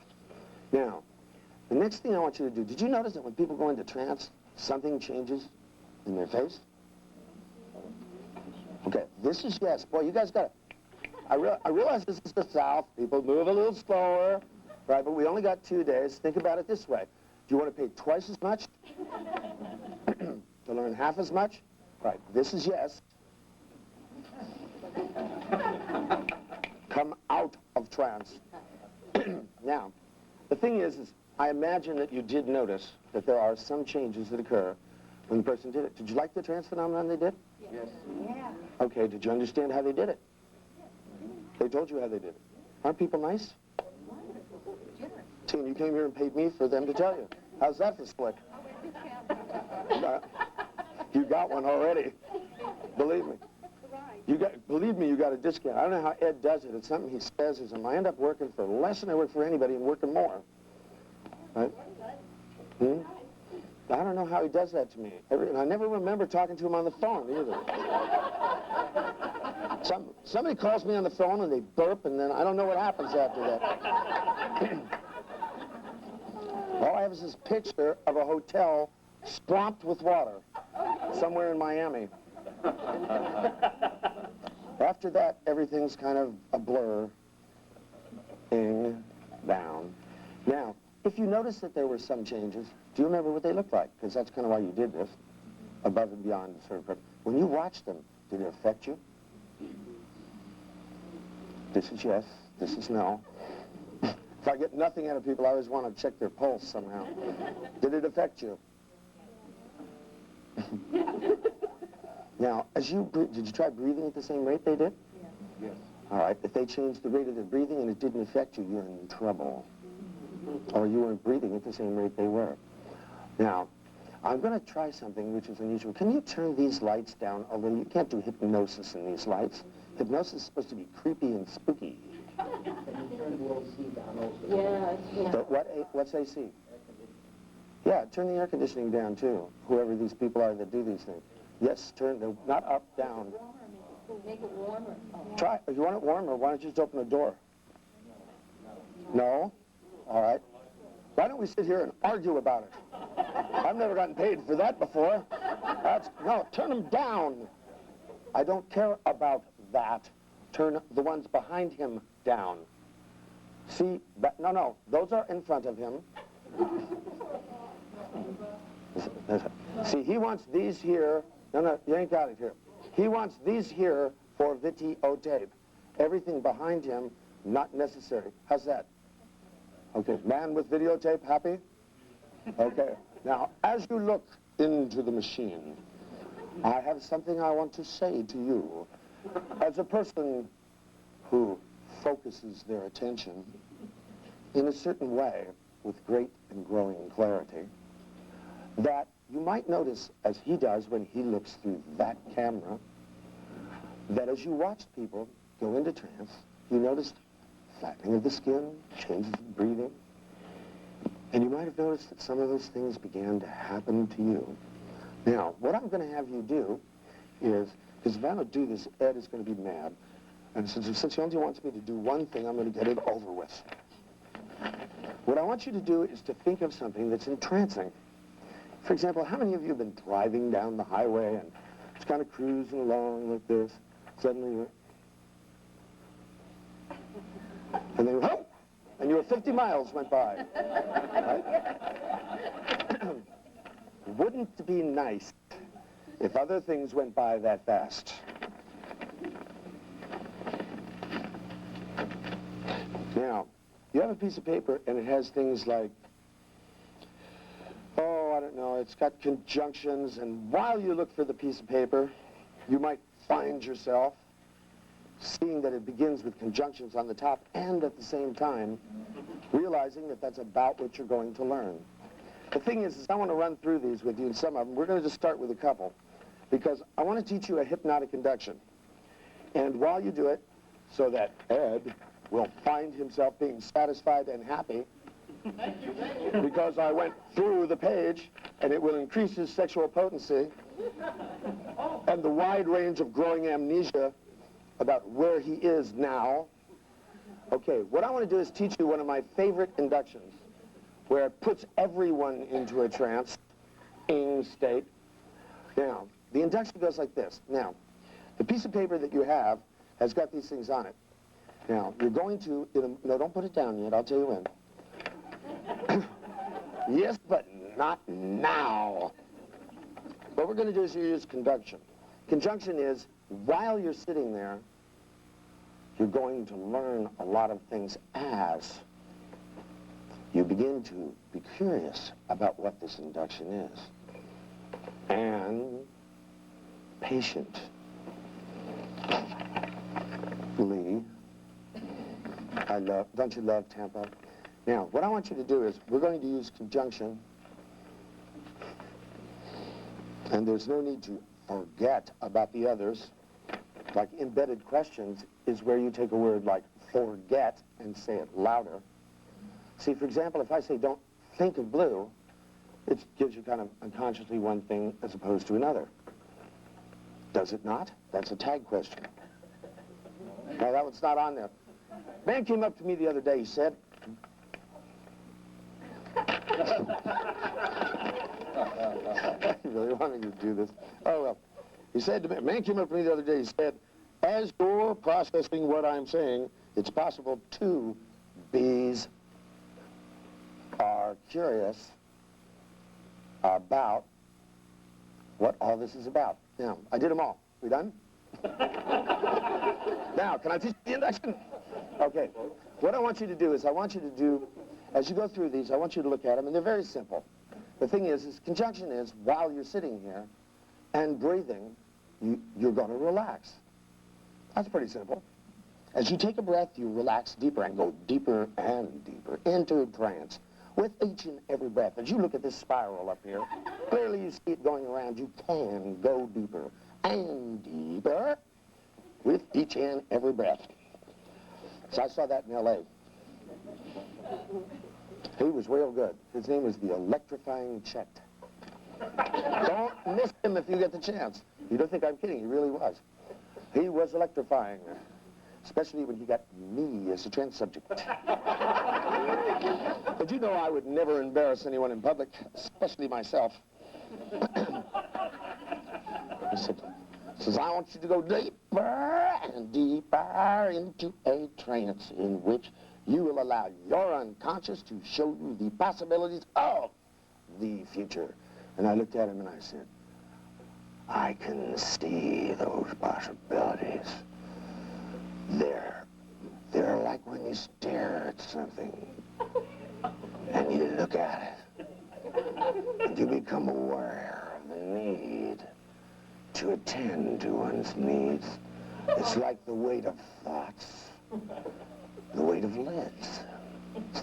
Now, the next thing I want you to do, did you notice that when people go into trance, something changes in their face? Okay, this is yes. Boy, you guys got it. I realize this is the South. People move a little slower, right? But we only got 2 days. Think about it this way. Do you want to pay twice as much to learn half as much? Right, this is yes. Come out of trance. Now, the thing is I imagine that you did notice that there are some changes that occur when the person did it. Did you like the trance phenomenon they did? Yes. Yeah. Okay, did you understand how they did it? They told you how they did it. Aren't people nice? See, and you came here and paid me for them to tell you. How's that for slick? You got one already. Believe me. Believe me, you got a discount. I don't know how Ed does it. It's something he says is, I end up working for less than I work for anybody and working more. Right? I don't know how he does that to me. And I never remember talking to him on the phone either. Somebody calls me on the phone and they burp, and then I don't know what happens after that. All I have is this picture of a hotel swamped with water somewhere in Miami. After that, everything's kind of a blur. In, down. Now, if you notice that there were some changes, do you remember what they looked like? Because that's kind of why you did this, above and beyond the sort of purpose. When you watched them, did it affect you? This is yes, this is no. If I get nothing out of people, I always want to check their pulse somehow. Did it affect you? Now, as you did you try breathing at the same rate they did? Yes. All right. If they changed the rate of their breathing and it didn't affect you, you're in trouble. Or you weren't breathing at the same rate they were. Now, I'm going to try something which is unusual. Can you turn these lights down a little? You can't do hypnosis in these lights. Hypnosis is supposed to be creepy and spooky. Can you turn the AC down also? Yeah. What's AC? Yeah, turn the air conditioning down too, whoever these people are that do these things. Yes, turn the, not up, down. Make it warmer. Oh. Try, if you want it warmer, why don't you just open the door? No? All right. Why don't we sit here and argue about it? I've never gotten paid for that before. No, turn them down. I don't care about that. Turn the ones behind him down. See, no, those are in front of him. See, he wants these here. No, you ain't got it here. He wants these here for videotape. Everything behind him, not necessary. How's that? Okay, man with videotape, happy? Okay, now, as you look into the machine, I have something I want to say to you. As a person who focuses their attention in a certain way with great and growing clarity, that you might notice, as he does when he looks through that camera, that as you watched people go into trance, you noticed flattening of the skin, changes in breathing, and you might have noticed that some of those things began to happen to you. Now, what I'm going to have you do is, because if I don't do this, Ed is going to be mad, and since he only wants me to do one thing, I'm going to get it over with. What I want you to do is to think of something that's entrancing. For example, how many of you have been driving down the highway and it's kind of cruising along like this? Suddenly, and then, oh, and you were 50 miles went by. Right? Wouldn't it be nice if other things went by that fast? Now, you have a piece of paper and it has things like, oh, I don't know, it's got conjunctions, and while you look for the piece of paper, you might find yourself seeing that it begins with conjunctions on the top and at the same time realizing that that's about what you're going to learn. The thing is I want to run through these with you, and some of them, we're going to just start with a couple, because I want to teach you a hypnotic induction. And while you do it, so that Ed will find himself being satisfied and happy, because I went through the page, and it will increase his sexual potency and the wide range of growing amnesia about where he is now. Okay, what I want to do is teach you one of my favorite inductions, where it puts everyone into a trance-ing state. Now, the induction goes like this. Now, the piece of paper that you have has got these things on it. Now, you're going to, no, don't put it down yet, I'll tell you when. Yes, but not now. What we're going to do is use conjunction. Conjunction is, while you're sitting there, you're going to learn a lot of things as you begin to be curious about what this induction is. And patient. Lee, don't you love Tampa? Now, what I want you to do is, we're going to use conjunction, and there's no need to forget about the others. Like embedded questions is where you take a word like forget and say it louder. See, for example, if I say don't think of blue, it gives you kind of unconsciously one thing as opposed to another. Does it not? That's a tag question. No, that one's not on there. Man came up to me the other day, he said, you really want me to do this? Oh, well. He said to me, a man came up to me the other day, he said, as you're processing what I'm saying, it's possible two bees are curious about what all this is about. Now, I did them all. We done? Now, can I teach the induction? Okay, what I want you to do is as you go through these, I want you to look at them, and they're very simple. The thing is conjunction is, while you're sitting here and breathing, you're going to relax. That's pretty simple. As you take a breath, you relax deeper and go deeper and deeper into a trance with each and every breath. As you look at this spiral up here, clearly you see it going around. You can go deeper and deeper with each and every breath. So I saw that in L.A. He was real good. His name was the Electrifying Chet. Don't miss him if you get the chance. You don't think I'm kidding, he really was. He was electrifying, especially when he got me as a trance subject. But you know I would never embarrass anyone in public, especially myself. He says, I want you to go deeper and deeper into a trance in which you will allow your unconscious to show you the possibilities of the future. And I looked at him and I said, I can see those possibilities. They're like when you stare at something and you look at it and you become aware of the need to attend to one's needs. It's like the weight of thoughts, the weight of lids.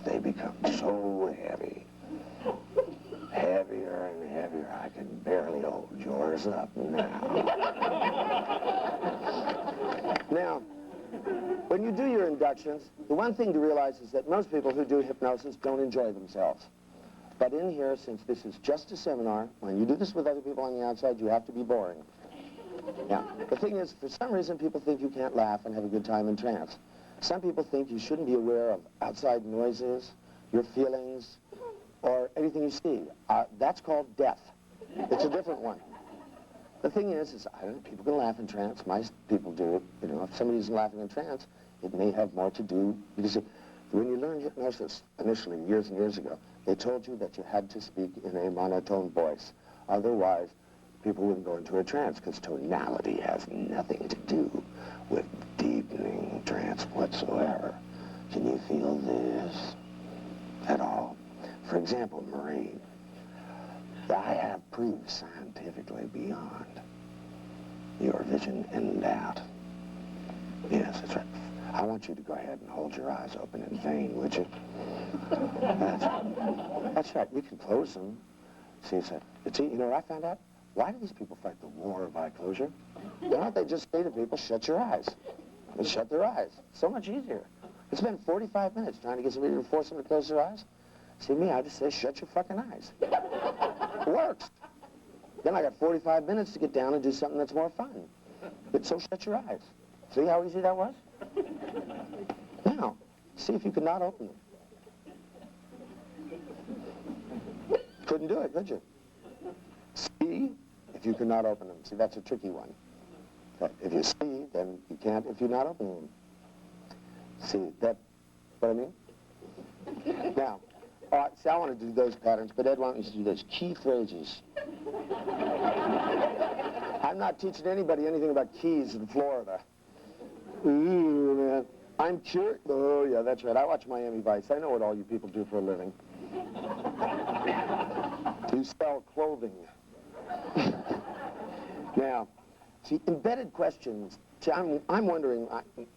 They become so heavy, heavier and heavier. I can barely hold yours up now. Now, when you do your inductions, the one thing to realize is that most people who do hypnosis don't enjoy themselves. But in here, since this is just a seminar, when you do this with other people on the outside, you have to be boring. Now, the thing is, for some reason, people think you can't laugh and have a good time in trance. Some people think you shouldn't be aware of outside noises, your feelings, or anything you see. That's called deaf. It's a different one. The thing is I don't know, people can laugh in trance. Most people do it. You know, if somebody isn't laughing in trance, it may have more to do, because when you learned hypnosis initially, years and years ago, they told you that you had to speak in a monotone voice. Otherwise, people wouldn't go into a trance, because tonality has nothing to do with deepening trance whatsoever. Can you feel this at all? For example, Marine, I have proved scientifically beyond your vision and doubt. Yes, that's right. I want you to go ahead and hold your eyes open in vain, would you? That's right. You can close them. See, you know what I found out? Why do these people fight the war of eye closure? Why don't they just say to people, shut your eyes? They shut their eyes. So much easier. It's been 45 minutes trying to get somebody to force them to close their eyes. See me, I just say, shut your fucking eyes. It works. Then I got 45 minutes to get down and do something that's more fun. So shut your eyes. See how easy that was? Now, see if you could not open them. Couldn't do it, could you? See if you could not open them. See, that's a tricky one. But if you see, then you can't if you're not opening them. See, that, what I mean? Now, see, I want to do those patterns, but Ed wants me to do those key phrases. I'm not teaching anybody anything about keys in Florida. Ooh, man. I'm curious. Oh, yeah, that's right. I watch Miami Vice. I know what all you people do for a living. You sell clothing. Now, see, embedded questions, see, I'm wondering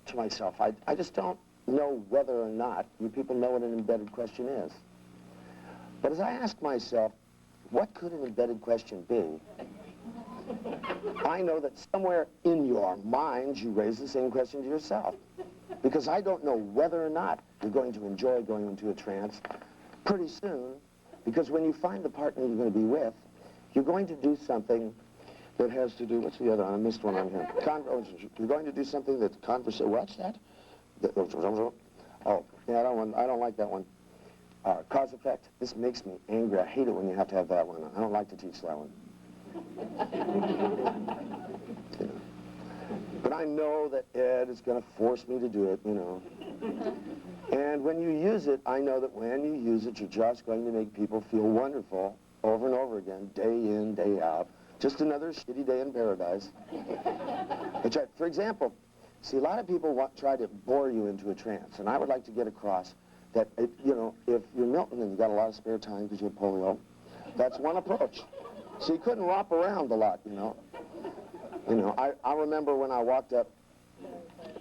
to myself, I just don't know whether or not you people know what an embedded question is. But as I ask myself, what could an embedded question be? I know that somewhere in your mind you raise the same question to yourself. Because I don't know whether or not you're going to enjoy going into a trance pretty soon, because when you find the partner you're going to be with, you're going to do something that has to do, what's the other one? I missed one on here. You're going to do something that's what's that? Oh, yeah, I don't like that one. Cause effect. This makes me angry. I hate it when you have to have that one. I don't like to teach that one. You know. But I know that Ed is going to force me to do it, you know. And when you use it, I know that when you use it, you're just going to make people feel wonderful over and over again, day in, day out. Just another shitty day in paradise. Which for example, See, a lot of people try to bore you into a trance, and I would like to get across that, you know, if you're Milton and you got a lot of spare time because you have polio, that's one approach. So you couldn't romp around a lot, you know. I remember when I walked up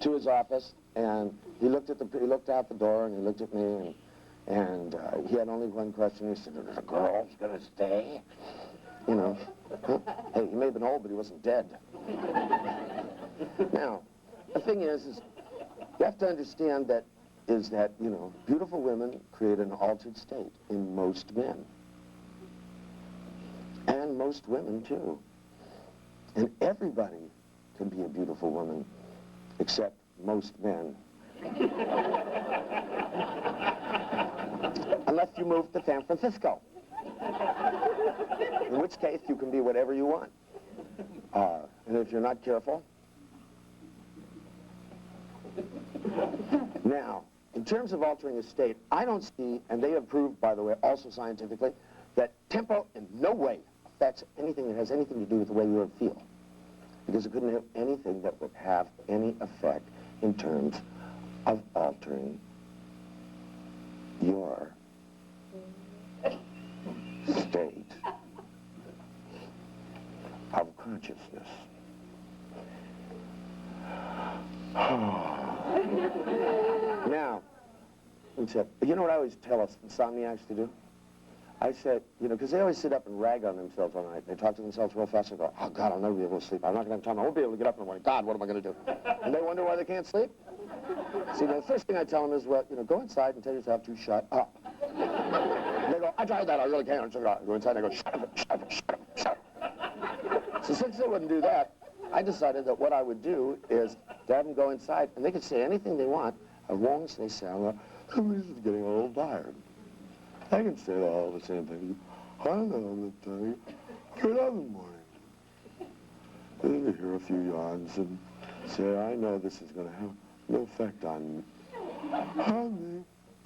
to his office, and he looked out the door, and he looked at me, and he had only one question. He said, "Are the girls going to stay?" You know. Huh? Hey, he may have been old, but he wasn't dead. Now, the thing is you have to understand that, you know, beautiful women create an altered state in most men. And most women, too. And everybody can be a beautiful woman, except most men. Unless you move to San Francisco. In which case, you can be whatever you want. And if you're not careful. Now, in terms of altering a state, I don't see, and they have proved, by the way, also scientifically, that tempo in no way affects anything that has anything to do with the way you would feel. Because it couldn't have anything that would have any effect in terms of altering your state of consciousness. Now, you know what I always tell us insomniacs to do? I said, you know, because they always sit up and rag on themselves all night. They talk to themselves real fast and go, "Oh, God, I'll never be able to sleep. I'm not going to have time. I won't be able to get up in the morning. God, what am I going to do?" And they wonder why they can't sleep. See, the first thing I tell them is, well, you know, go inside and tell yourself to shut up. And they go, "I tried that. I really can't." I go inside and I go, "Shut up, shut up, shut up, shut up." So since they wouldn't do that, I decided that what I would do is to have them go inside, and they could say anything they want, as long as they sound like, "This is getting a little tired." I can say all the same thing. "I know, I'm tired. Get up in the morning." Then you hear a few yawns and say, "I know this is going to have no effect on me."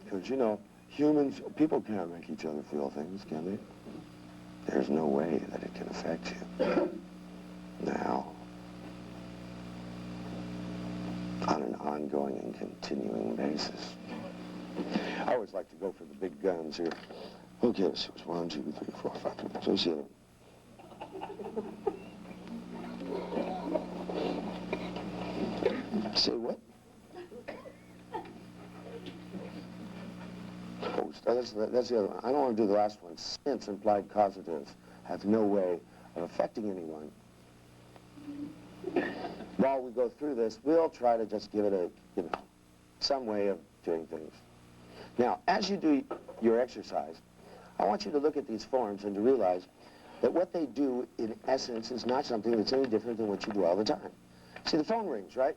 Because, you know, people can't make each other feel things, can they? There's no way that it can affect you. Now, on an ongoing and continuing basis. I always like to go for the big guns here. Okay, so it's 1, 2, 3, 4, 5, 6, 7, 7. Say what? Oh, that's the other one. I don't want to do the last one. Since implied causatives have no way of affecting anyone. While we go through this, we'll try to just give it a, you know, some way of doing things. Now, as you do your exercise, I want you to look at these forms and to realize that what they do, in essence, is not something that's any different than what you do all the time. See, the phone rings, right?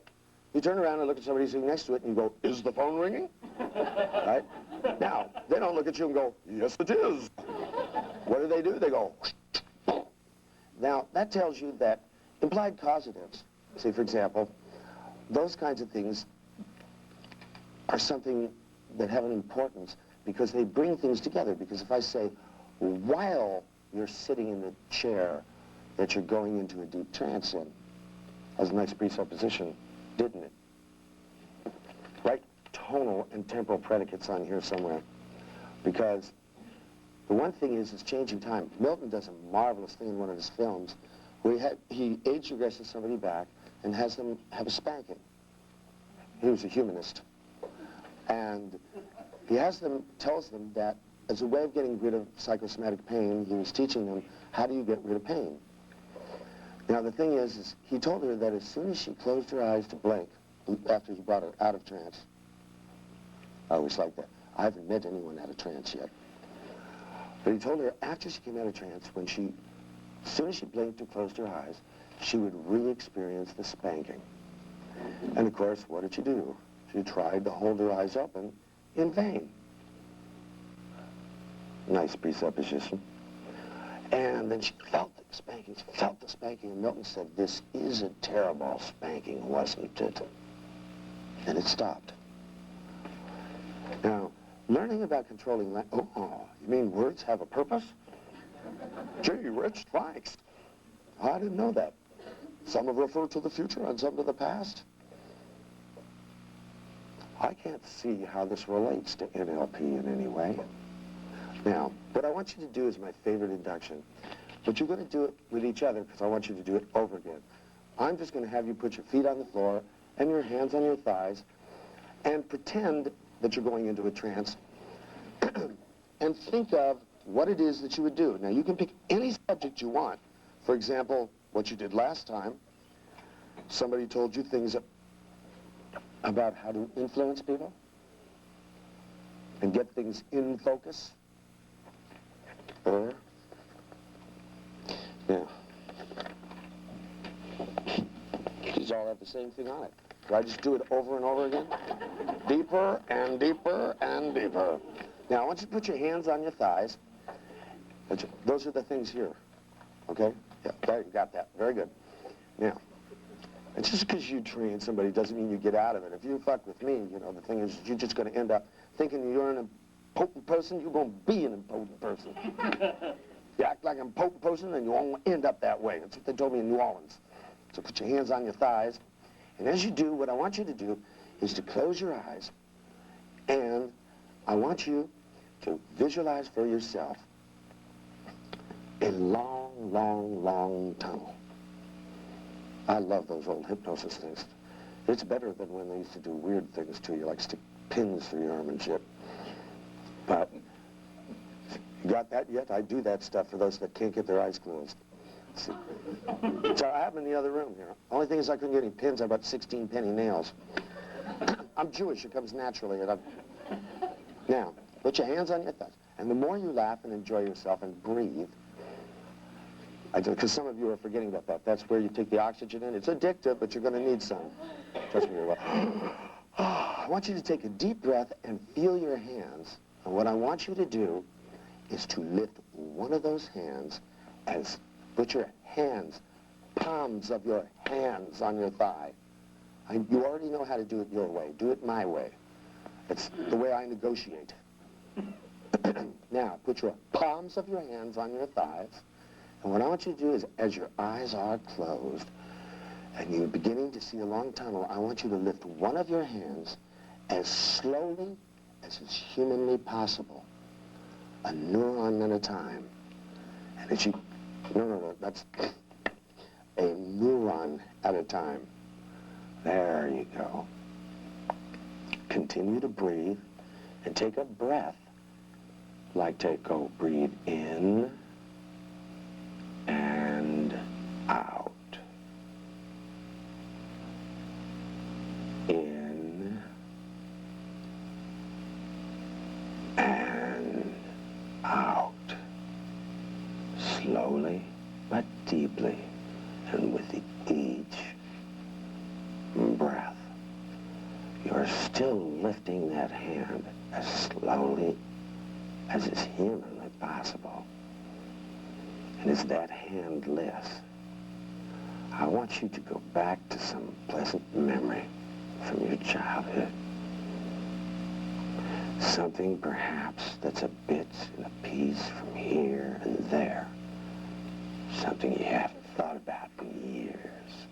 You turn around and look at somebody sitting next to it and you go, "Is the phone ringing?" Right? Now, they don't look at you and go, "Yes, it is." What do? They go, Now, that tells you that implied causatives, say, for example, those kinds of things are something that have an importance because they bring things together. Because if I say, while you're sitting in the chair that you're going into a deep trance in, that was a nice presupposition, didn't it? Right? Tonal and temporal predicates on here somewhere. Because the one thing is changing time. Milton does a marvelous thing in one of his films where he age regresses somebody back and has them have a spanking. He was a humanist. And he tells them that as a way of getting rid of psychosomatic pain, he was teaching them, how do you get rid of pain? Now the thing is he told her that as soon as she closed her eyes to blink, after he brought her out of trance, I always like that. I haven't met anyone out of trance yet. But he told her after she came out of trance, as soon as she blinked or closed her eyes, she would re-experience the spanking. And of course, what did she do? She tried to hold her eyes open in vain. Nice presupposition. And then she felt the spanking, and Milton said, "This is a terrible spanking, wasn't it?" And it stopped. Now, learning about controlling language, you mean words have a purpose? Gee, Rich, thanks. I didn't know that. Some have referred to the future and some to the past. I can't see how this relates to NLP in any way. Now, what I want you to do is my favorite induction. But you're going to do it with each other because I want you to do it over again. I'm just going to have you put your feet on the floor and your hands on your thighs and pretend that you're going into a trance and think of what it is that you would do. Now, you can pick any subject you want. For example, what you did last time. Somebody told you things about how to influence people and get things in focus. Or, now, these all have the same thing on it. Do I just do it over and over again? Deeper and deeper and deeper. Now, I want you to put your hands on your thighs. Those are the things here. Okay? Yeah, there, you got that. Very good. Now, and just because you train somebody doesn't mean you get out of it. If you fuck with me, you know, the thing is you're just going to end up thinking you're an impotent person, you're going to be an impotent person. You act like an impotent person, and you won't end up that way. That's what they told me in New Orleans. So put your hands on your thighs, and as you do, what I want you to do is to close your eyes, and I want you to visualize for yourself a long, long, long tunnel. I love those old hypnosis things. It's better than when they used to do weird things to you, like stick pins through your arm and shit. But, you got that yet? I do that stuff for those that can't get their eyes closed. See? So I have them in the other room here. Only thing is I couldn't get any pins. I bought 16 penny nails. I'm Jewish. It comes naturally. Now, put your hands on your thighs. And the more you laugh and enjoy yourself and breathe, because some of you are forgetting about that. That's where you take the oxygen in. It's addictive, but you're going to need some. Trust me, you're well. I want you to take a deep breath and feel your hands. And what I want you to do is to lift one of those hands as, put your hands, palms of your hands on your thigh. You already know how to do it your way. Do it my way. It's the way I negotiate. Now, put your palms of your hands on your thighs. And what I want you to do is, as your eyes are closed, and you're beginning to see a long tunnel, I want you to lift one of your hands as slowly as is humanly possible, a neuron at a time. And as you, no, that's a neuron at a time. There you go. Continue to breathe and take a breath. Like go breathe in and out. In and out. Slowly but deeply, and with each breath, you're still lifting that hand as slowly as is humanly possible. And as that hand lifts, I want you to go back to some pleasant memory from your childhood. Something perhaps that's a bit and a piece from here and there. Something you haven't thought about in years.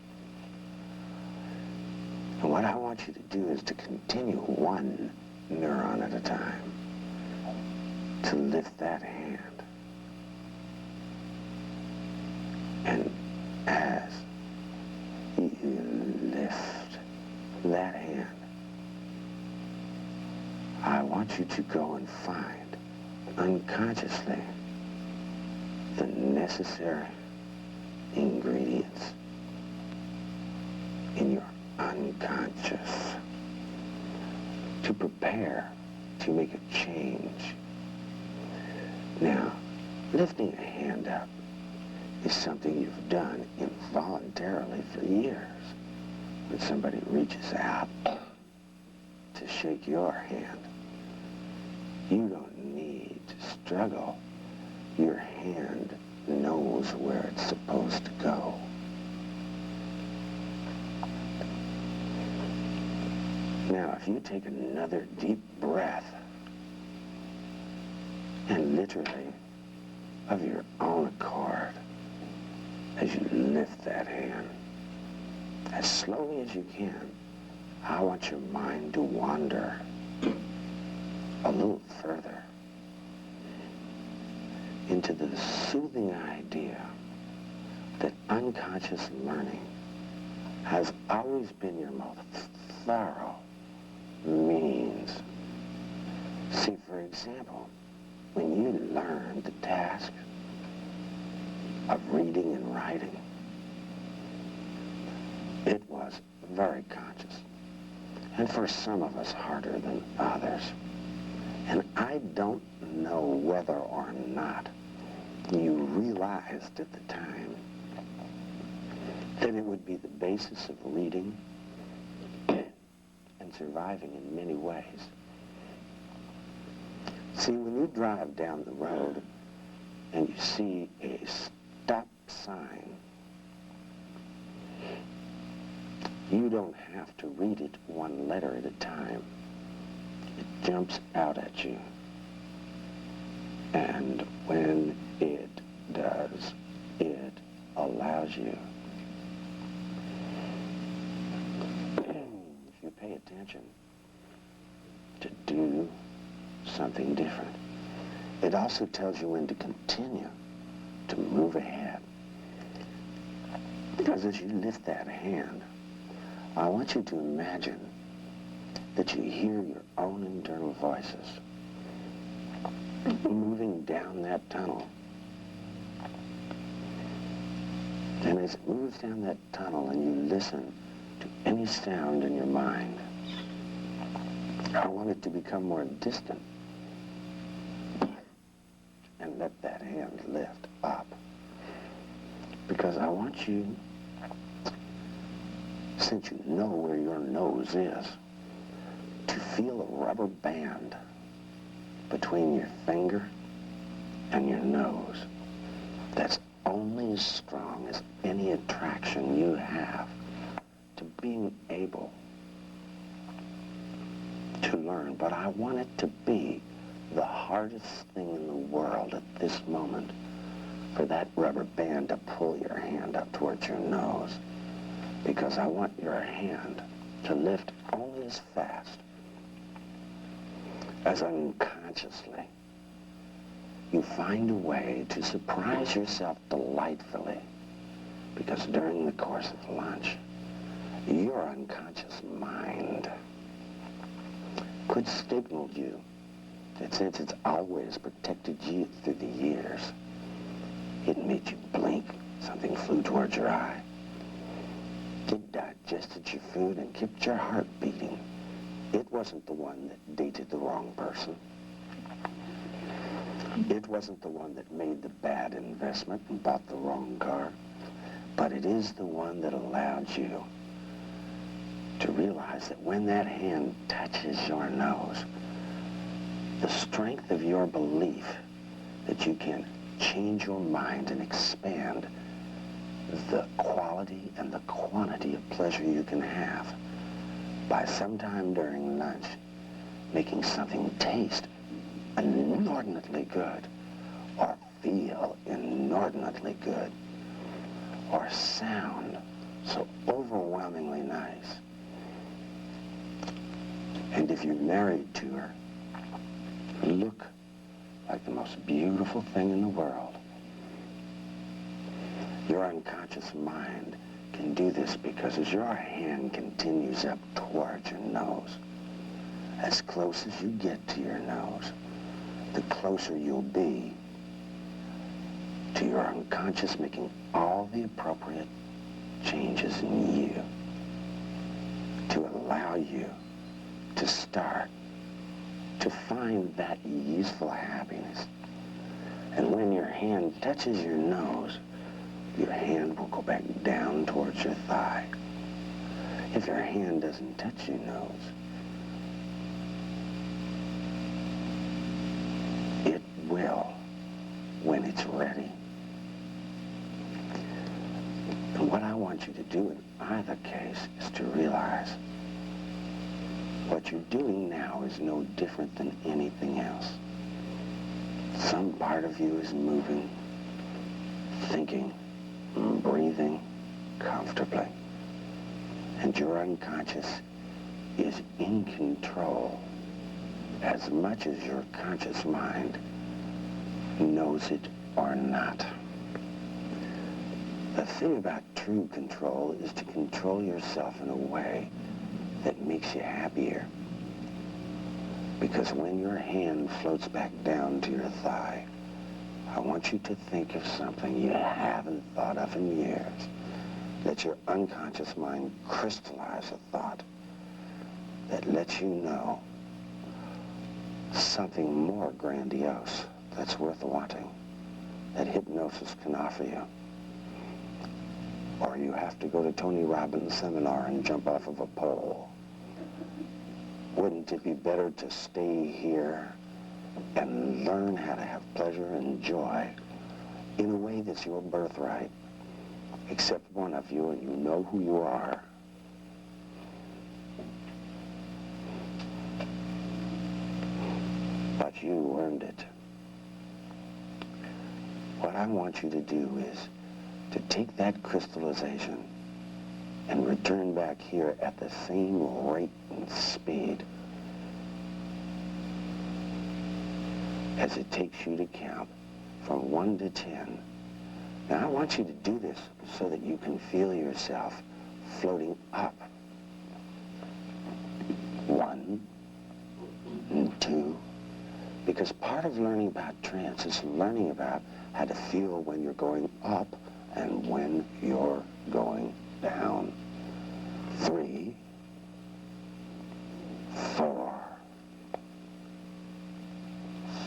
And what I want you to do is to continue one neuron at a time to lift that hand. And as you lift that hand, I want you to go and find, unconsciously, the necessary ingredients in your unconscious to prepare to make a change. Now, lifting a hand up is something you've done involuntarily for years. When somebody reaches out to shake your hand, you don't need to struggle. Your hand knows where it's supposed to go. Now, if you take another deep breath, and literally, of your own accord, as you lift that hand, as slowly as you can, I want your mind to wander a little further into the soothing idea that unconscious learning has always been your most thorough means. See, for example, when you learned the task of reading and writing, it was very conscious, and for some of us harder than others. And I don't know whether or not you realized at the time that it would be the basis of reading and surviving in many ways. See, when you drive down the road and you see a stop sign, you don't have to read it one letter at a time. It jumps out at you. And when it does, it allows you, if you pay attention, to do something different. It also tells you when to continue to move ahead. Because as you lift that hand, I want you to imagine that you hear your own internal voices moving down that tunnel. And as it moves down that tunnel and you listen to any sound in your mind, I want it to become more distant and let that hand lift up. Because I want you, since you know where your nose is, to feel a rubber band between your finger and your nose that's only as strong as any attraction you have to being able to learn. But I want it to be the hardest thing in the world at this moment for that rubber band to pull your hand up towards your nose, because I want your hand to lift only as fast as unconsciously you find a way to surprise yourself delightfully, because during the course of lunch, your unconscious mind could signal you that since it's always protected you through the years, it made you blink, something flew towards your eye. It digested your food and kept your heart beating. It wasn't the one that dated the wrong person. It wasn't the one that made the bad investment and bought the wrong car. But it is the one that allowed you to realize that when that hand touches your nose, the strength of your belief that you can change your mind and expand the quality and the quantity of pleasure you can have by sometime during lunch making something taste inordinately good, or feel inordinately good, or sound so overwhelmingly nice. And if you're married to her, look like the most beautiful thing in the world. Your unconscious mind can do this because as your hand continues up towards your nose, as close as you get to your nose, the closer you'll be to your unconscious making all the appropriate changes in you to allow you to start to find that useful happiness. And when your hand touches your nose, your hand will go back down towards your thigh. If your hand doesn't touch your nose, it will when it's ready. And what I want you to do in either case is to realize what you're doing now is no different than anything else. Some part of you is moving, thinking, breathing comfortably. And your unconscious is in control as much as your conscious mind knows it or not. The thing about true control is to control yourself in a way that makes you happier. Because when your hand floats back down to your thigh, I want you to think of something you haven't thought of in years. Let your unconscious mind crystallize a thought that lets you know something more grandiose that's worth wanting, that hypnosis can offer you. Or you have to go to Tony Robbins' seminar and jump off of a pole. Wouldn't it be better to stay here and learn how to have pleasure and joy in a way that's your birthright, except one of you, and you know who you are? But you earned it. What I want you to do is to take that crystallization and return back here at the same rate and speed as it takes you to count from 1 to 10. Now, I want you to do this so that you can feel yourself floating up. 1 and 2. Because part of learning about trance is learning about how to feel when you're going up and when you're going down. 3, 4,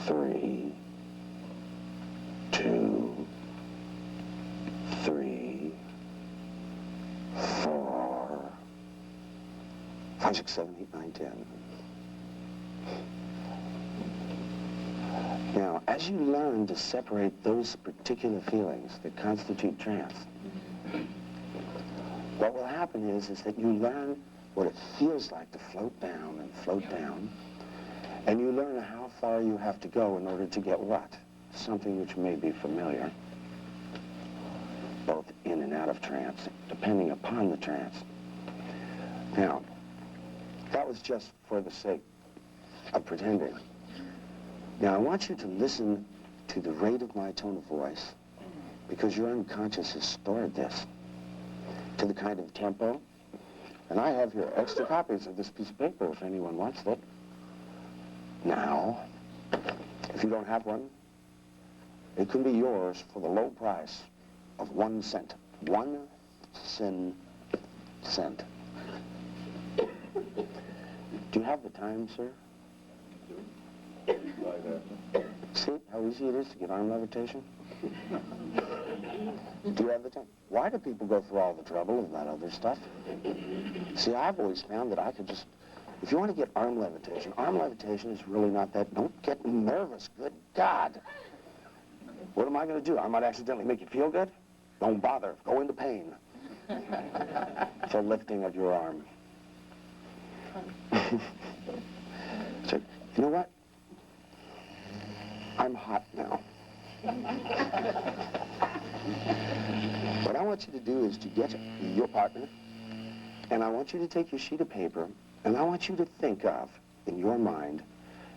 3, 2, 3, 4, 5, 6, 7, 8, 9, 10. Now, as you learn to separate those particular feelings that constitute trance, what will happen is that you learn what it feels like to float down, and you learn how far you have to go in order to get what? Something which may be familiar, both in and out of trance, depending upon the trance. Now, that was just for the sake of pretending. Now, I want you to listen to the rate of my tone of voice, because your unconscious has stored this, to the kind of tempo. And I have here extra copies of this piece of paper if anyone wants it. Now, if you don't have one, it can be yours for the low price of 1 cent. 1 cent. Do you have the time, sir? See how easy it is to get arm levitation? Do you have the time? Why do people go through all the trouble of that other stuff? See, I've always found that I could just, if you want to get arm levitation is really not that, don't get nervous, good God. What am I going to do? I might accidentally make you feel good? Don't bother, go into pain. So lifting of your arm. So, you know what? I'm hot now. What I want you to do is to get your partner, and I want you to take your sheet of paper, and I want you to think of, in your mind,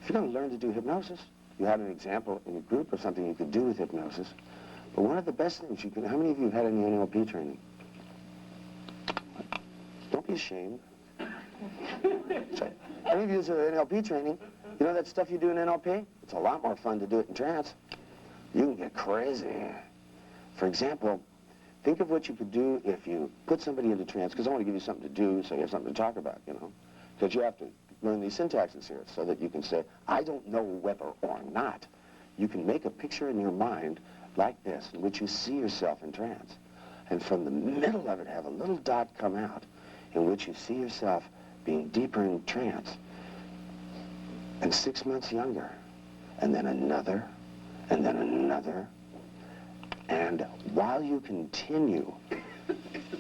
if you're going to learn to do hypnosis, you had an example in a group or something you could do with hypnosis, but one of the best things you can, how many of you have had any NLP training? Don't be ashamed. So, how many of you have NLP training? You know that stuff you do in NLP? It's a lot more fun to do it in trance. You can get crazy. For example, think of what you could do if you put somebody into trance, because I want to give you something to do so you have something to talk about, you know? Because you have to learn these syntaxes here so that you can say, I don't know whether or not. You can make a picture in your mind like this, in which you see yourself in trance. And from the middle of it, have a little dot come out in which you see yourself being deeper in trance. And 6 months younger, and then another, and then another. And while you continue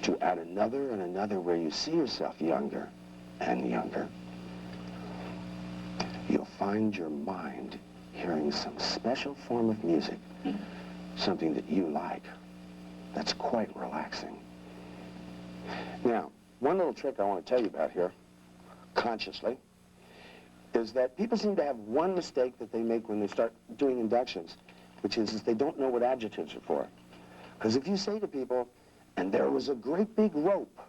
to add another and another where you see yourself younger and younger, you'll find your mind hearing some special form of music, something that you like, that's quite relaxing. Now, one little trick I want to tell you about here, consciously, is that people seem to have one mistake that they make when they start doing inductions, which is they don't know what adjectives are for. Because if you say to people, and there was a great big rope,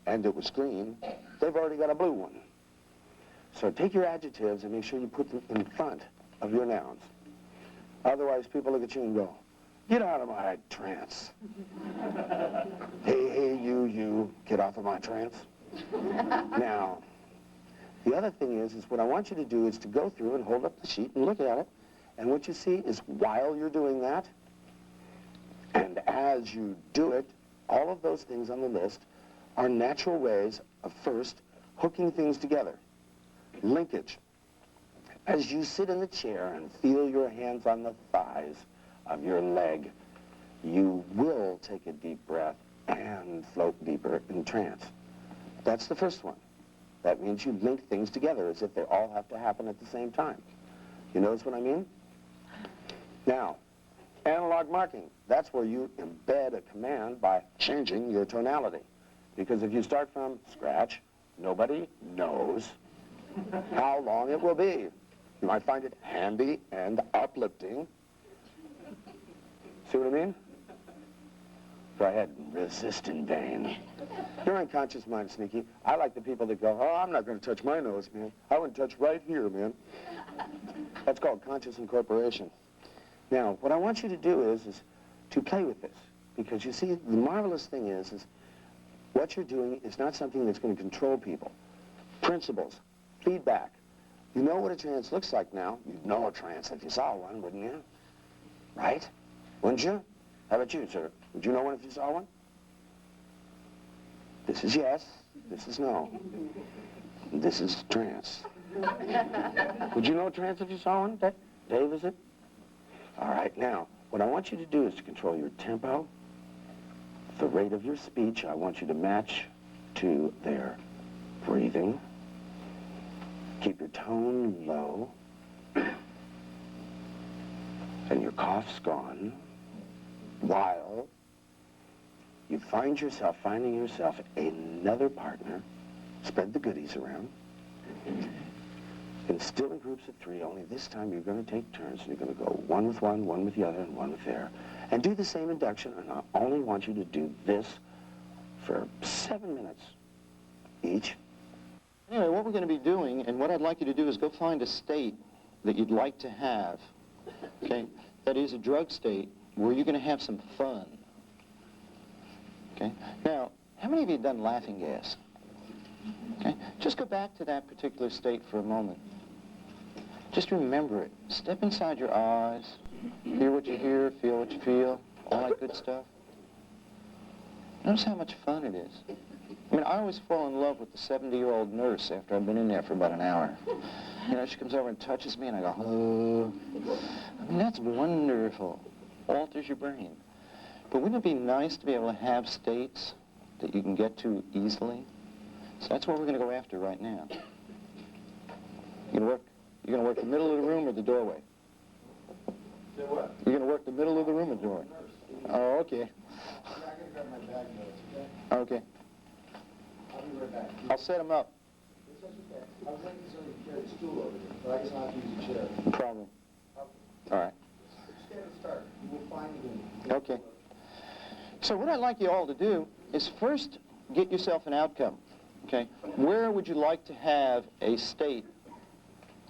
and it was green, they've already got a blue one. So take your adjectives and make sure you put them in front of your nouns. Otherwise, people look at you and go, get out of my trance. Hey, you, get off of my trance. Now, the other thing is what I want you to do is to go through and hold up the sheet and look at it. And what you see is while you're doing that, and as you do it, all of those things on the list are natural ways of first hooking things together. Linkage. As you sit in the chair and feel your hands on the thighs of your leg, you will take a deep breath and float deeper in trance. That's the first one. That means you link things together as if they all have to happen at the same time. You notice what I mean? Now, analog marking. That's where you embed a command by changing your tonality. Because if you start from scratch, nobody knows how long it will be. You might find it handy and uplifting. See what I mean? Go ahead and resist in vain. Your unconscious mind, sneaky. I like the people that go, oh, I'm not going to touch my nose, man. I wouldn't touch right here, man. That's called conscious incorporation. Now, what I want you to do is to play with this. Because you see, the marvelous thing is what you're doing is not something that's going to control people. Principles, feedback. You know what a trance looks like now. You'd know a trance if you saw one, wouldn't you? Right? Wouldn't you? How about you, sir? Would you know one if you saw one? This is yes. This is no. This is trance. Would you know a trance if you saw one? Dave, is it? All right, now, what I want you to do is to control your tempo, the rate of your speech. I want you to match to their breathing. Keep your tone low. And your cough's gone. While you find yourself finding yourself another partner, spread the goodies around, and still in groups of 3, only this time you're going to take turns. You're going to go one with one, one with the other, and one with there. And do the same induction, and I only want you to do this for 7 minutes each. Anyway, what we're going to be doing, and what I'd like you to do is go find a state that you'd like to have, okay? That is a drug state where you're going to have some fun, okay? Now, how many of you have done laughing gas? Okay? Just go back to that particular state for a moment. Just remember it. Step inside your eyes, hear what you hear, feel what you feel, all that good stuff. Notice how much fun it is. I mean, I always fall in love with the 70-year-old nurse after I've been in there for about an hour. You know, she comes over and touches me and I go, oh. I mean, that's wonderful. Alters your brain. But wouldn't it be nice to be able to have states that you can get to easily? So that's what we're going to go after right now. You're going to work the middle of the room or the doorway? Say what? You're going to work the middle of the room or the doorway? Oh, okay. I'm not going to grab my bag notes, okay? Okay. I'll be right back. I'll set them up. It's okay. I was thinking somebody carried a stool over there, but I guess I'll have to use a chair. No problem. All right. Just get it started. You will find it in. Okay. So what I'd like you all to do is first get yourself an outcome. Okay? Where would you like to have a state,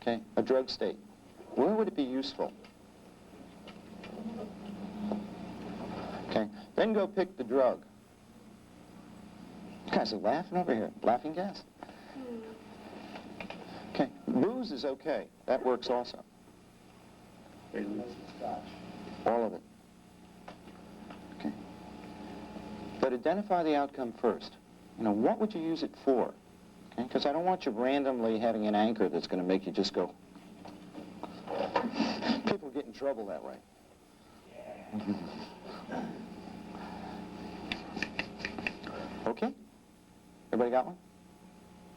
okay, a drug state? Where would it be useful? Okay, then go pick the drug. You guys are laughing over here. Laughing gas? Okay, booze is okay. That works also. All of it. Okay. But identify the outcome first. You know, what would you use it for? Okay, because I don't want you randomly having an anchor that's going to make you just go. People get in trouble that way. Okay? Everybody got one?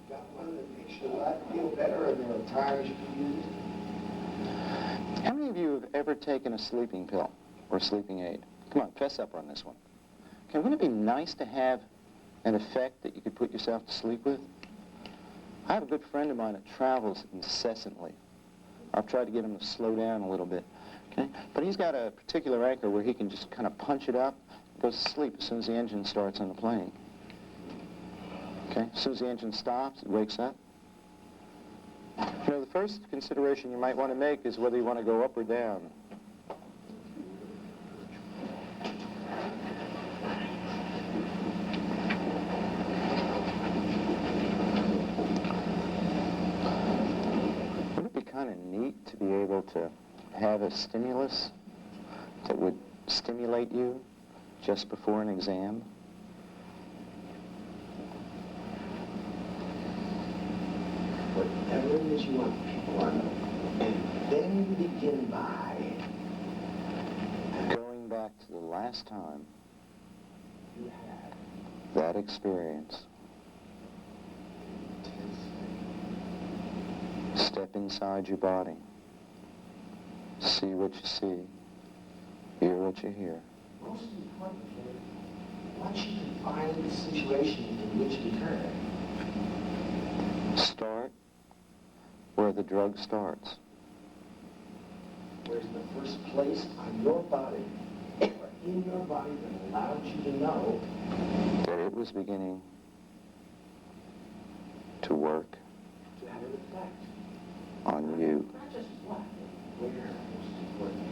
Got one that makes your life feel better, and there are times you can use it. How many of you have ever taken a sleeping pill or a sleeping aid? Come on, fess up on this one. Okay, wouldn't it be nice to have an effect that you could put yourself to sleep with? I have a good friend of mine that travels incessantly. I've tried to get him to slow down a little bit, okay? But he's got a particular anchor where he can just kind of punch it up, goes to sleep as soon as the engine starts on the plane. Okay, as soon as the engine stops, it wakes up. You know, the first consideration you might want to make is whether you want to go up or down. Wouldn't it be kind of neat to be able to have a stimulus that would stimulate you just before an exam? Whatever it is you want people on, and then begin by Going back to the last time you had that experience. Step inside your body. See what you see. Hear what you hear. Most importantly, once you define the situation in which it occurred, Start where the drug starts. where's the first place on your body, or in your body that allowed you to know That it was beginning to work to have an effect. on you. Not just what, but where, most importantly.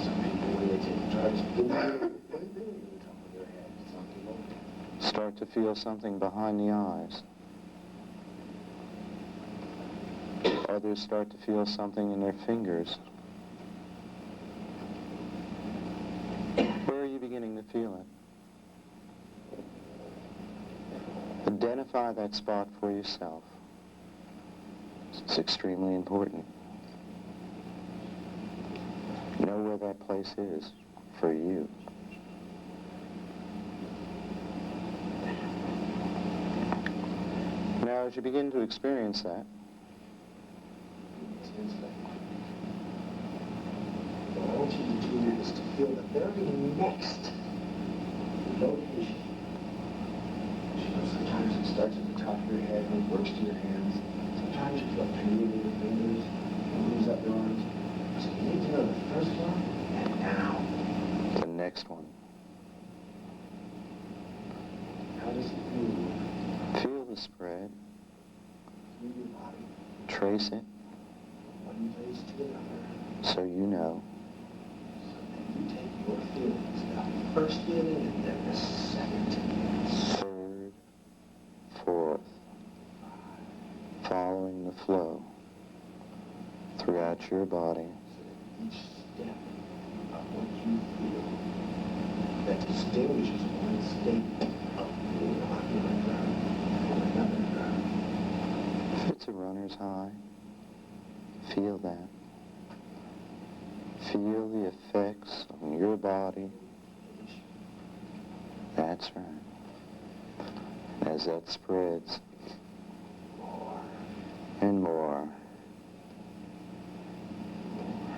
Some people, when they take drugs, do anything in the top of their head. Some people Start to feel something behind the eyes. Others start to feel something in their fingers. Where are you beginning to feel it? Identify that spot for yourself. It's extremely important. Know where that place is for you. Now, as you begin to experience that, intensely. What I want you to do is to feel the very next location. You know, sometimes it starts at the top of your head and it works to your hands. Sometimes you feel pain in your fingers and moves up your arms. So you need to know the first one and now. the next one. How does it move Feel the spread. through your body? Trace it One place to another. so you know. So then you take your feelings, the first feeling and then the second. Third, fourth, following the flow throughout your body. So that each step of what you feel that distinguishes one state of being on one drug from another drug. If it's a runner's high, feel that. Feel the effects on your body. That's right. As that spreads More. and more.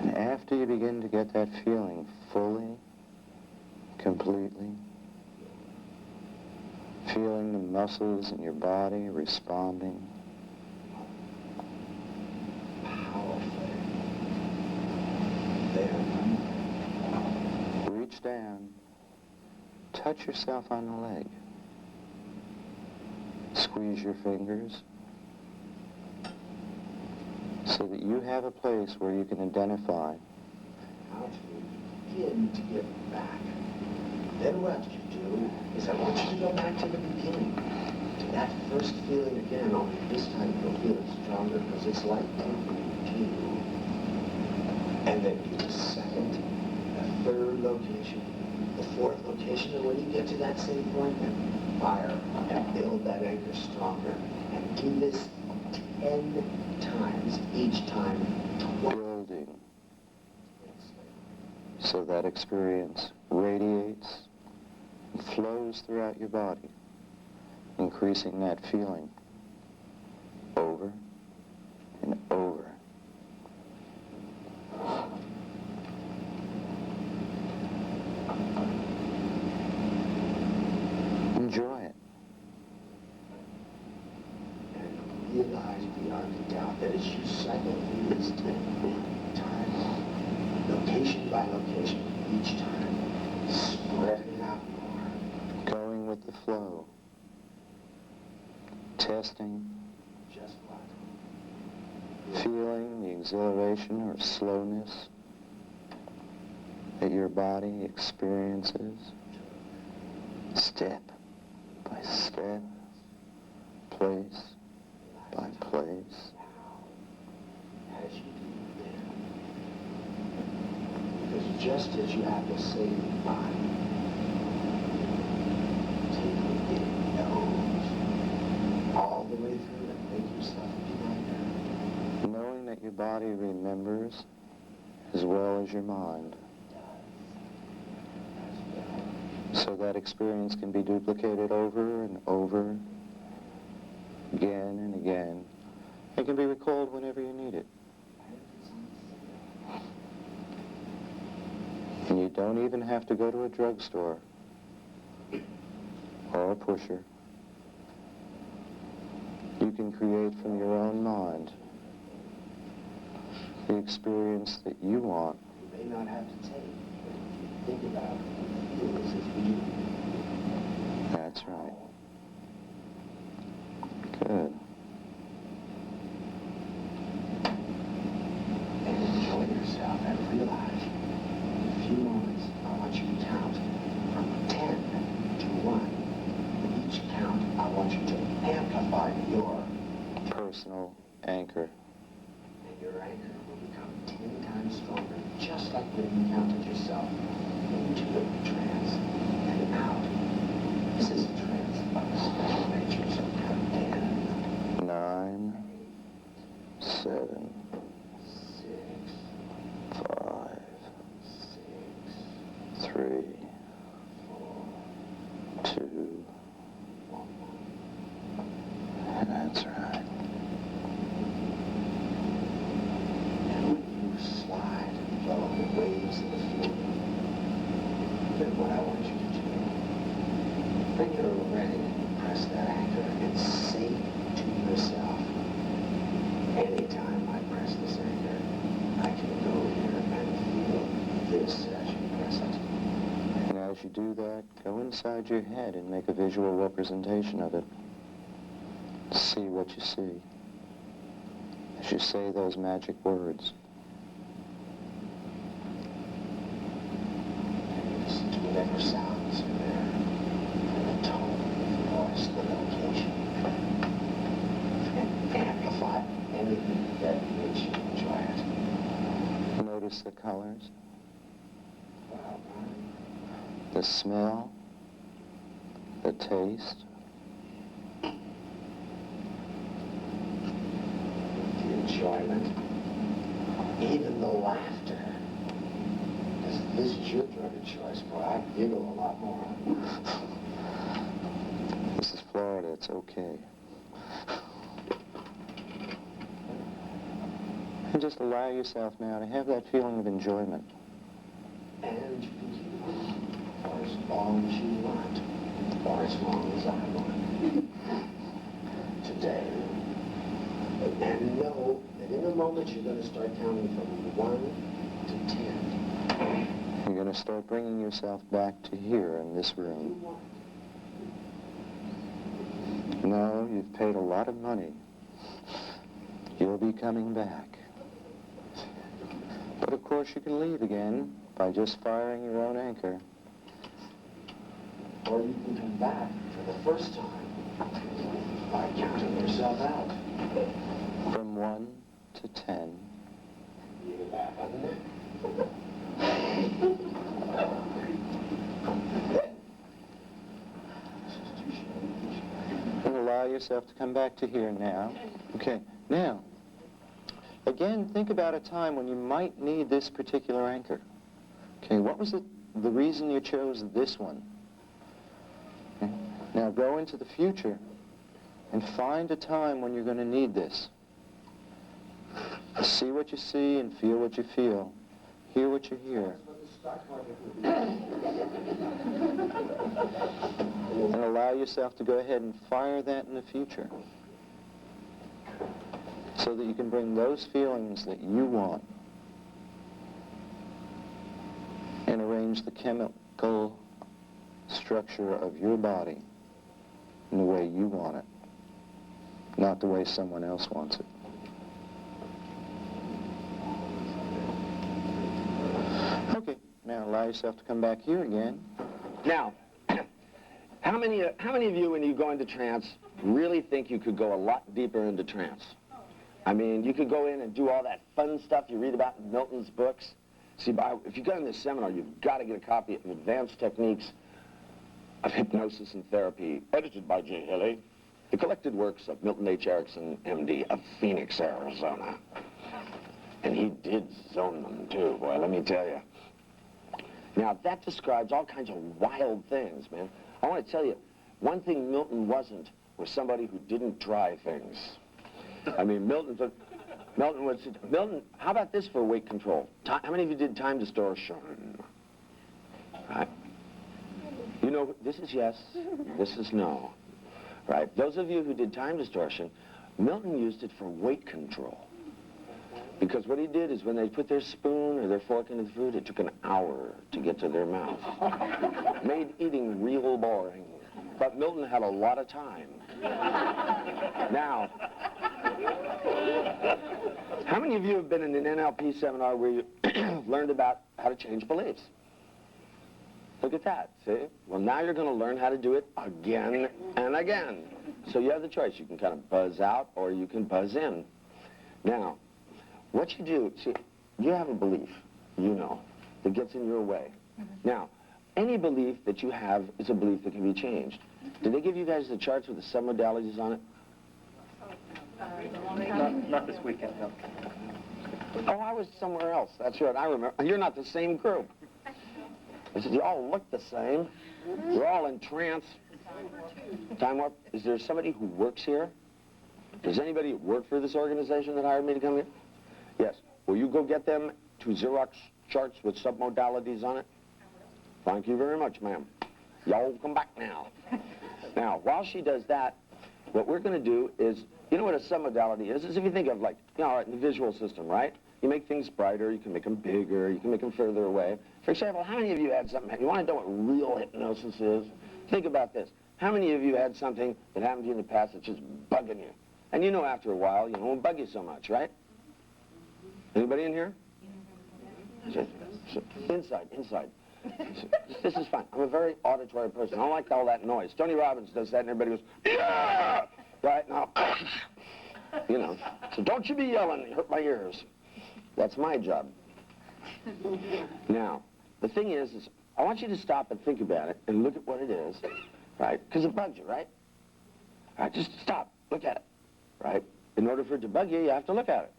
And after you begin to get that feeling fully, completely, feeling the muscles in your body responding, Powerfully. Then reach down, touch yourself on the leg. Squeeze your fingers so that you have a place where you can identify how to begin to get back. Then what you do is I want you to go back to the beginning, to that first feeling again, only this time you'll feel it stronger because it's like two. And then do the second, the third location, the fourth location, and when you get to that same point, then fire and build that anchor stronger. And do this 10 times, each time 20. building so that experience radiates and flows throughout your body, increasing that feeling over and over. Enjoy it. realize beyond a doubt that as you cycle through this time, location by location, each time, spreading it out more. Going with the flow. Testing. Just what? Feeling the exhilaration or slowness that your body experiences. Step by step, place by place. As you do there. Because just as you have to save your body, take it nose all the way through and make yourself lighter. Knowing that your body remembers as well as your mind. So that experience can be duplicated over and over, again and again. It can be recalled whenever you need it. And you don't even have to go to a drugstore or a pusher. You can create from your own mind the experience that you want. You may not have to take, but if you think about it, feel as if you do. That's right. Good. And enjoy yourself and realize in a few moments I want you to count from 10 to 1. Each count I want you to amplify your Personal anchor. and your anchor will become 10 times stronger, just like when you counted yourself into the trance and out. This is a trance of a special nature, so count 10, 9, 7, 6, 5, 6, 3, 4, 2. That's right. and when you slide and flow on the waves of the field, then what I want you to do, when you're ready to press that anchor and say to yourself, anytime I press this anchor, I can go here and feel this as you press it. And as you do that, go inside your head and make a visual representation of it. See what you see as you say those magic words. And listen to whatever sounds are there, the tone, the voice, the location, and amplify anything that makes you enjoy it. Notice the colors, Wow, Brian. the smell, the taste. The enjoyment, even the laughter. Because this is your drug of choice, boy. I giggle a lot more. This is Florida, it's okay. And just allow yourself now to have that feeling of enjoyment. And you can keep it for as long as you want, or as long as I want. Today. And know that in a moment you're going to start counting from 1 to 10. You're going to start bringing yourself back to here in this room. No, you've paid a lot of money. You'll be coming back. But of course you can leave again by just firing your own anchor. Or you can come back for the first time by counting yourself out. From 1 to 10. You laugh, doesn't it? And allow yourself to come back to here now. Okay, now, again, think about a time when you might need this particular anchor. Okay, what was the reason you chose this one? Okay. Now go into the future and find a time when you're going to need this. See what you see and feel what you feel. Hear what you hear. And allow yourself to go ahead and fire that in the future. so that you can bring those feelings that you want and arrange the chemical structure of your body in the way you want it, not the way someone else wants it. Okay, now allow yourself to come back here again. Now, how many of you, when you go into trance, really think you could go a lot deeper into trance? I mean, you could go in and do all that fun stuff you read about in Milton's books. See, if you go in this seminar, you've got to get a copy of Advanced Techniques of Hypnosis and Therapy, edited by J. Haley, the collected works of Milton H. Erickson, M.D., of Phoenix, Arizona. And he did zone them, too, boy, let me tell you. Now, that describes all kinds of wild things, man. I want to tell you, one thing Milton wasn't was somebody who didn't try things. I mean, Milton, how about this for weight control? How many of you did time distortion? Right? You know, this is yes, this is no. Right? Those of you who did time distortion, Milton used it for weight control. Because what he did is when they put their spoon or their fork into the food, it took an hour to get to their mouth. Made eating real boring. But Milton had a lot of time. Now, how many of you have been in an NLP seminar where you learned about how to change beliefs? Look at that, see? Well, now you're going to learn how to do it again and again. So you have the choice. You can kind of buzz out or you can buzz in. Now, what you do, see, you have a belief, you know, that gets in your way. Now, any belief that you have is a belief that can be changed. Did they give you guys the charts with the submodalities on it? Not this weekend, no. Oh, I was somewhere else. That's right, I remember. You're not the same group. I said, you all look the same. You're all in trance. Time warp. Is there somebody who works here? Does anybody work for this organization that hired me to come here? Yes. Will you go get them 2 Xerox charts with submodalities on it? Thank you very much, ma'am. Y'all come back now. Now, while she does that, what we're going to do is, you know what a submodality is? Is if you think of, like, you know, in the visual system, right? You make things brighter, you can make them bigger, you can make them further away. For example, how many of you had something, you want to know what real hypnosis is? Think about this. How many of you had something that happened to you in the past that's just bugging you? And you know after a while, you know, it won't bug you so much, right? Anybody in here? Inside. This is fine. I'm a very auditory person. I don't like all that noise. Tony Robbins does that and everybody goes, yeah! Right now, you know. So don't you be yelling, you hurt my ears. That's my job. Now, the thing is I want you to stop and think about it and look at what it is, right? Because it bugs you, right? All right, just stop, look at it, right? In order for it to bug you, you have to look at it.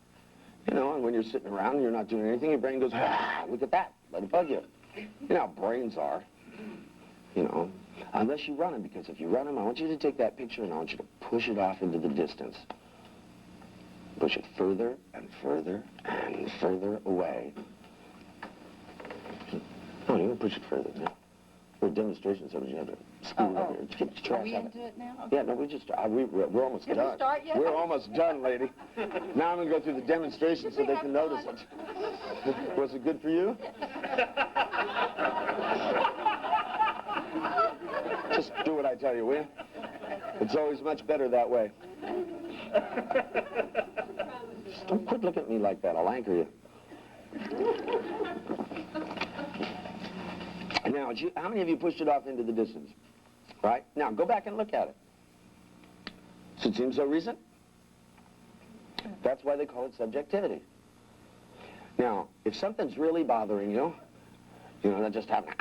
You know, and when you're sitting around and you're not doing anything, your brain goes, ah, look at that, let it bug you. You know how brains are, you know, unless you run them, because if you run them, I want you to take that picture and I want you to push it off into the distance. Push it further and further and further away. No, you can push it further now. We're demonstration, so you have to scoot over here. Get the trash Are we out. into it now? Yeah, no, we're almost Did done. we start yet? We're almost done, lady. Now I'm going to go through the demonstration so they can notice it. Was it good for you? Just do what I tell you, will you? It's always much better that way. Just don't quit looking at me like that. I'll anchor you. Now, how many of you pushed it off into the distance? Right? Now, go back and look at it. Does it seem so recent? That's why they call it subjectivity. Now, if something's really bothering you, you know, that just happened,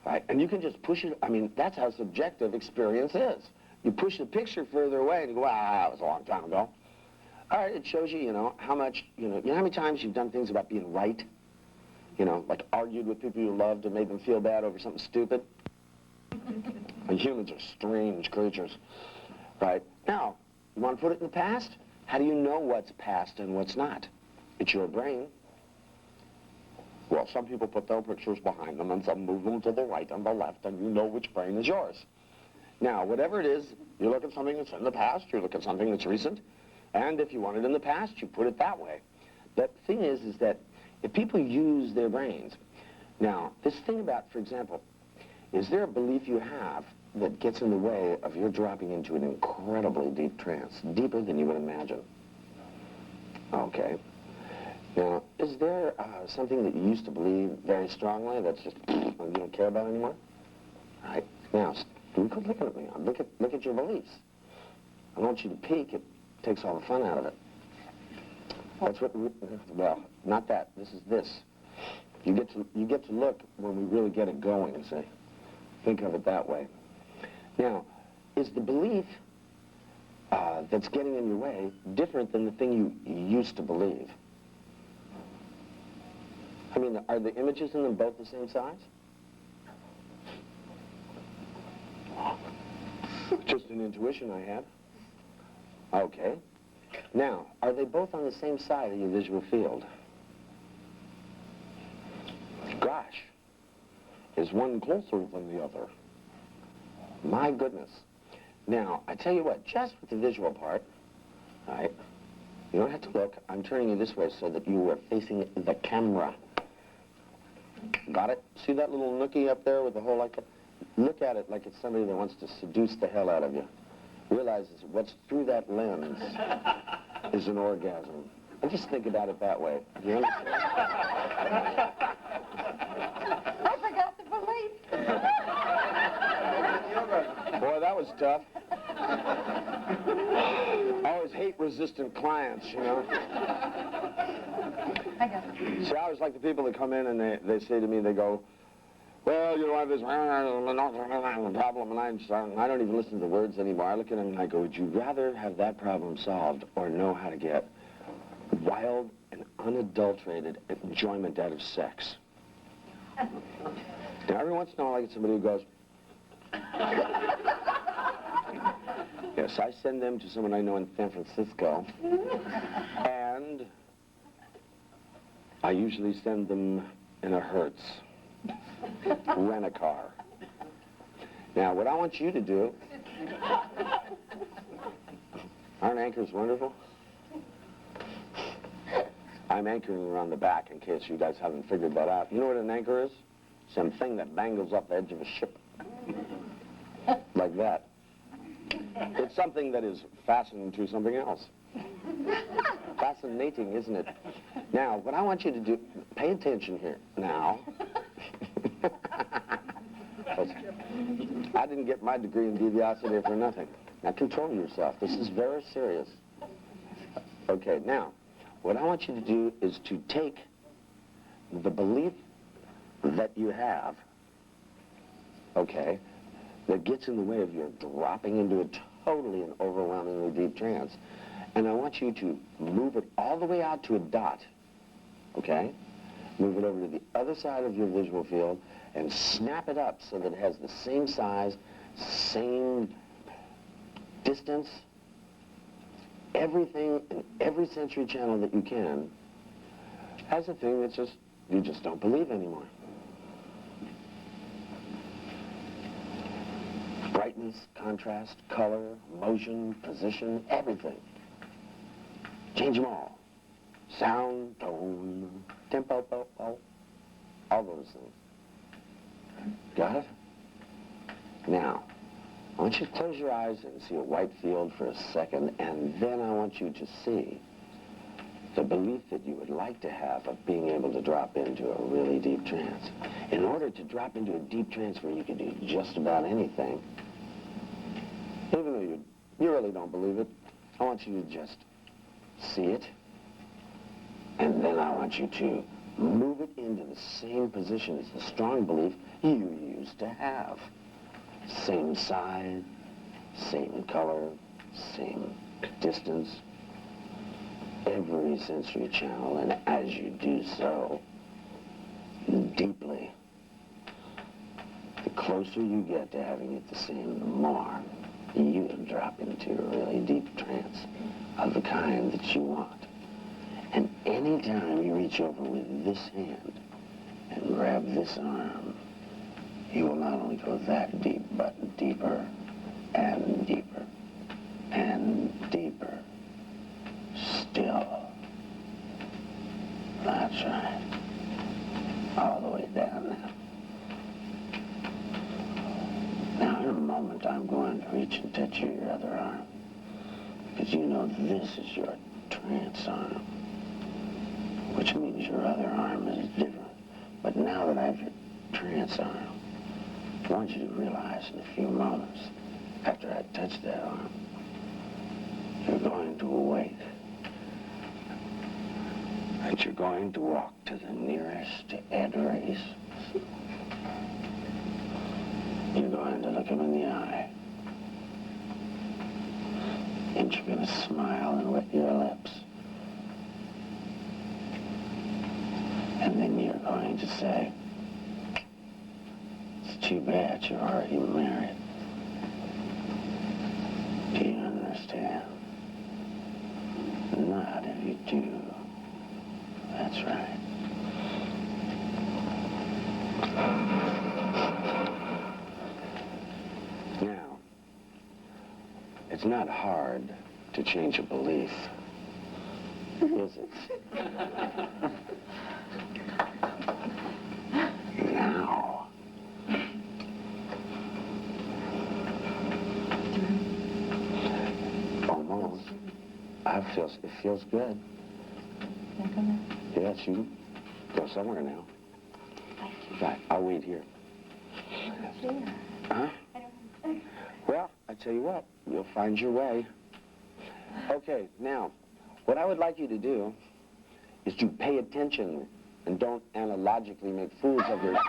right? And you can just push it. I mean, that's how subjective experience is. You push the picture further away and you go, that was a long time ago. All right, it shows you, you know, how much, you know how many times you've done things about being right? You know, like argued with people you loved and made them feel bad over something stupid. And humans are strange creatures, right? Now, you want to put it in the past? How do you know what's past and what's not? It's your brain. Well, some people put their pictures behind them and some move them to the right and the left, and you know which brain is yours. Now, whatever it is, you look at something that's in the past, you look at something that's recent, And if you want it in the past, you put it that way. The thing is that if people use their brains, now, this thing about, for example, is there a belief you have that gets in the way of your dropping into an incredibly deep trance, deeper than you would imagine? Okay. Now, is there something that you used to believe very strongly that's just you don't care about anymore? All right. Now, quit looking at me. Look at your beliefs. I don't want you to peek. It takes all the fun out of it. That's what. Well, not that. This is this. You get to look when we really get it going. See. Think of it that way. Now, is the belief that's getting in your way different than the thing you used to believe? I mean, are the images in them both the same size? Just an intuition I had. Okay. Now, are they both on the same side of your visual field? Gosh, is one closer than the other? My goodness. Now, I tell you what, just with the visual part, all right, you don't have to look. I'm turning you this way so that you are facing the camera. Got it? See that little nookie up there with the hole like that? Look at it like it's somebody that wants to seduce the hell out of you. Realize what's through that lens is an orgasm. And just think about it that way. Do you understand? I forgot the belief. Boy, that was tough. I always hate resistant clients, you know. I got it. See, I always like the people that come in and they say to me, they go, well, you know, I have this problem, and I don't even listen to the words anymore. I look at them and I go, would you rather have that problem solved or know how to get wild and unadulterated enjoyment out of sex? Now, every once in a while I get somebody who goes, yes, I send them to someone I know in San Francisco, and I usually send them in a Hertz. Rent a car. Now, what I want you to do, aren't anchors wonderful? I'm anchoring around the back in case you guys haven't figured that out. You know what an anchor is? Some thing that dangles off the edge of a ship. Like that. It's something that is fastened to something else. Fascinating, isn't it? Now, what I want you to do, pay attention here. Now. I didn't get my degree in deviosity for nothing. Now, control yourself. This is very serious. Okay, now, what I want you to do is to take the belief that you have, okay, that gets in the way of your dropping into a totally and overwhelmingly deep trance, and I want you to move it all the way out to a dot, okay? Move it over to the other side of your visual field and snap it up so that it has the same size, same distance, everything in every sensory channel that you can, as a thing that you just don't believe anymore. Brightness, contrast, color, motion, position, everything. Change them all. Sound, tone, tempo, all those things. Got it? Now, I want you to close your eyes and see a white field for a second, and then I want you to see the belief that you would like to have of being able to drop into a really deep trance. In order to drop into a deep trance where you can do just about anything, even though you really don't believe it, I want you to just see it, and then I want you to move it into the same position as the strong belief you used to have. Same size, same color, same distance, every sensory channel, and as you do so, deeply, the closer you get to having it the same, the more you can drop into a really deep trance of the kind that you want. And any time you reach over with this hand and grab this arm, you will not only go that deep, but deeper and deeper and deeper bet you your other arm. Because you know this is your trance arm. Which means your other arm is different. But now that I have your trance arm, I want you to realize in a few moments, after I touch that arm, you're going to awake. That you're going to walk to the nearest address. You're going to look him in the eye. And you're going to smile and wet your lips. And then you're going to say, it's too bad you're already married. Do you understand? Nod if you do. That's right. Now, it's not hard to change a belief, is it? Now. Almost. It feels good. Yes, you go somewhere now. Right, I'll wait here. Huh? Well, I tell you what, you'll find your way. Okay, now, what I would like you to do is to pay attention and don't analogically make fools of yourself.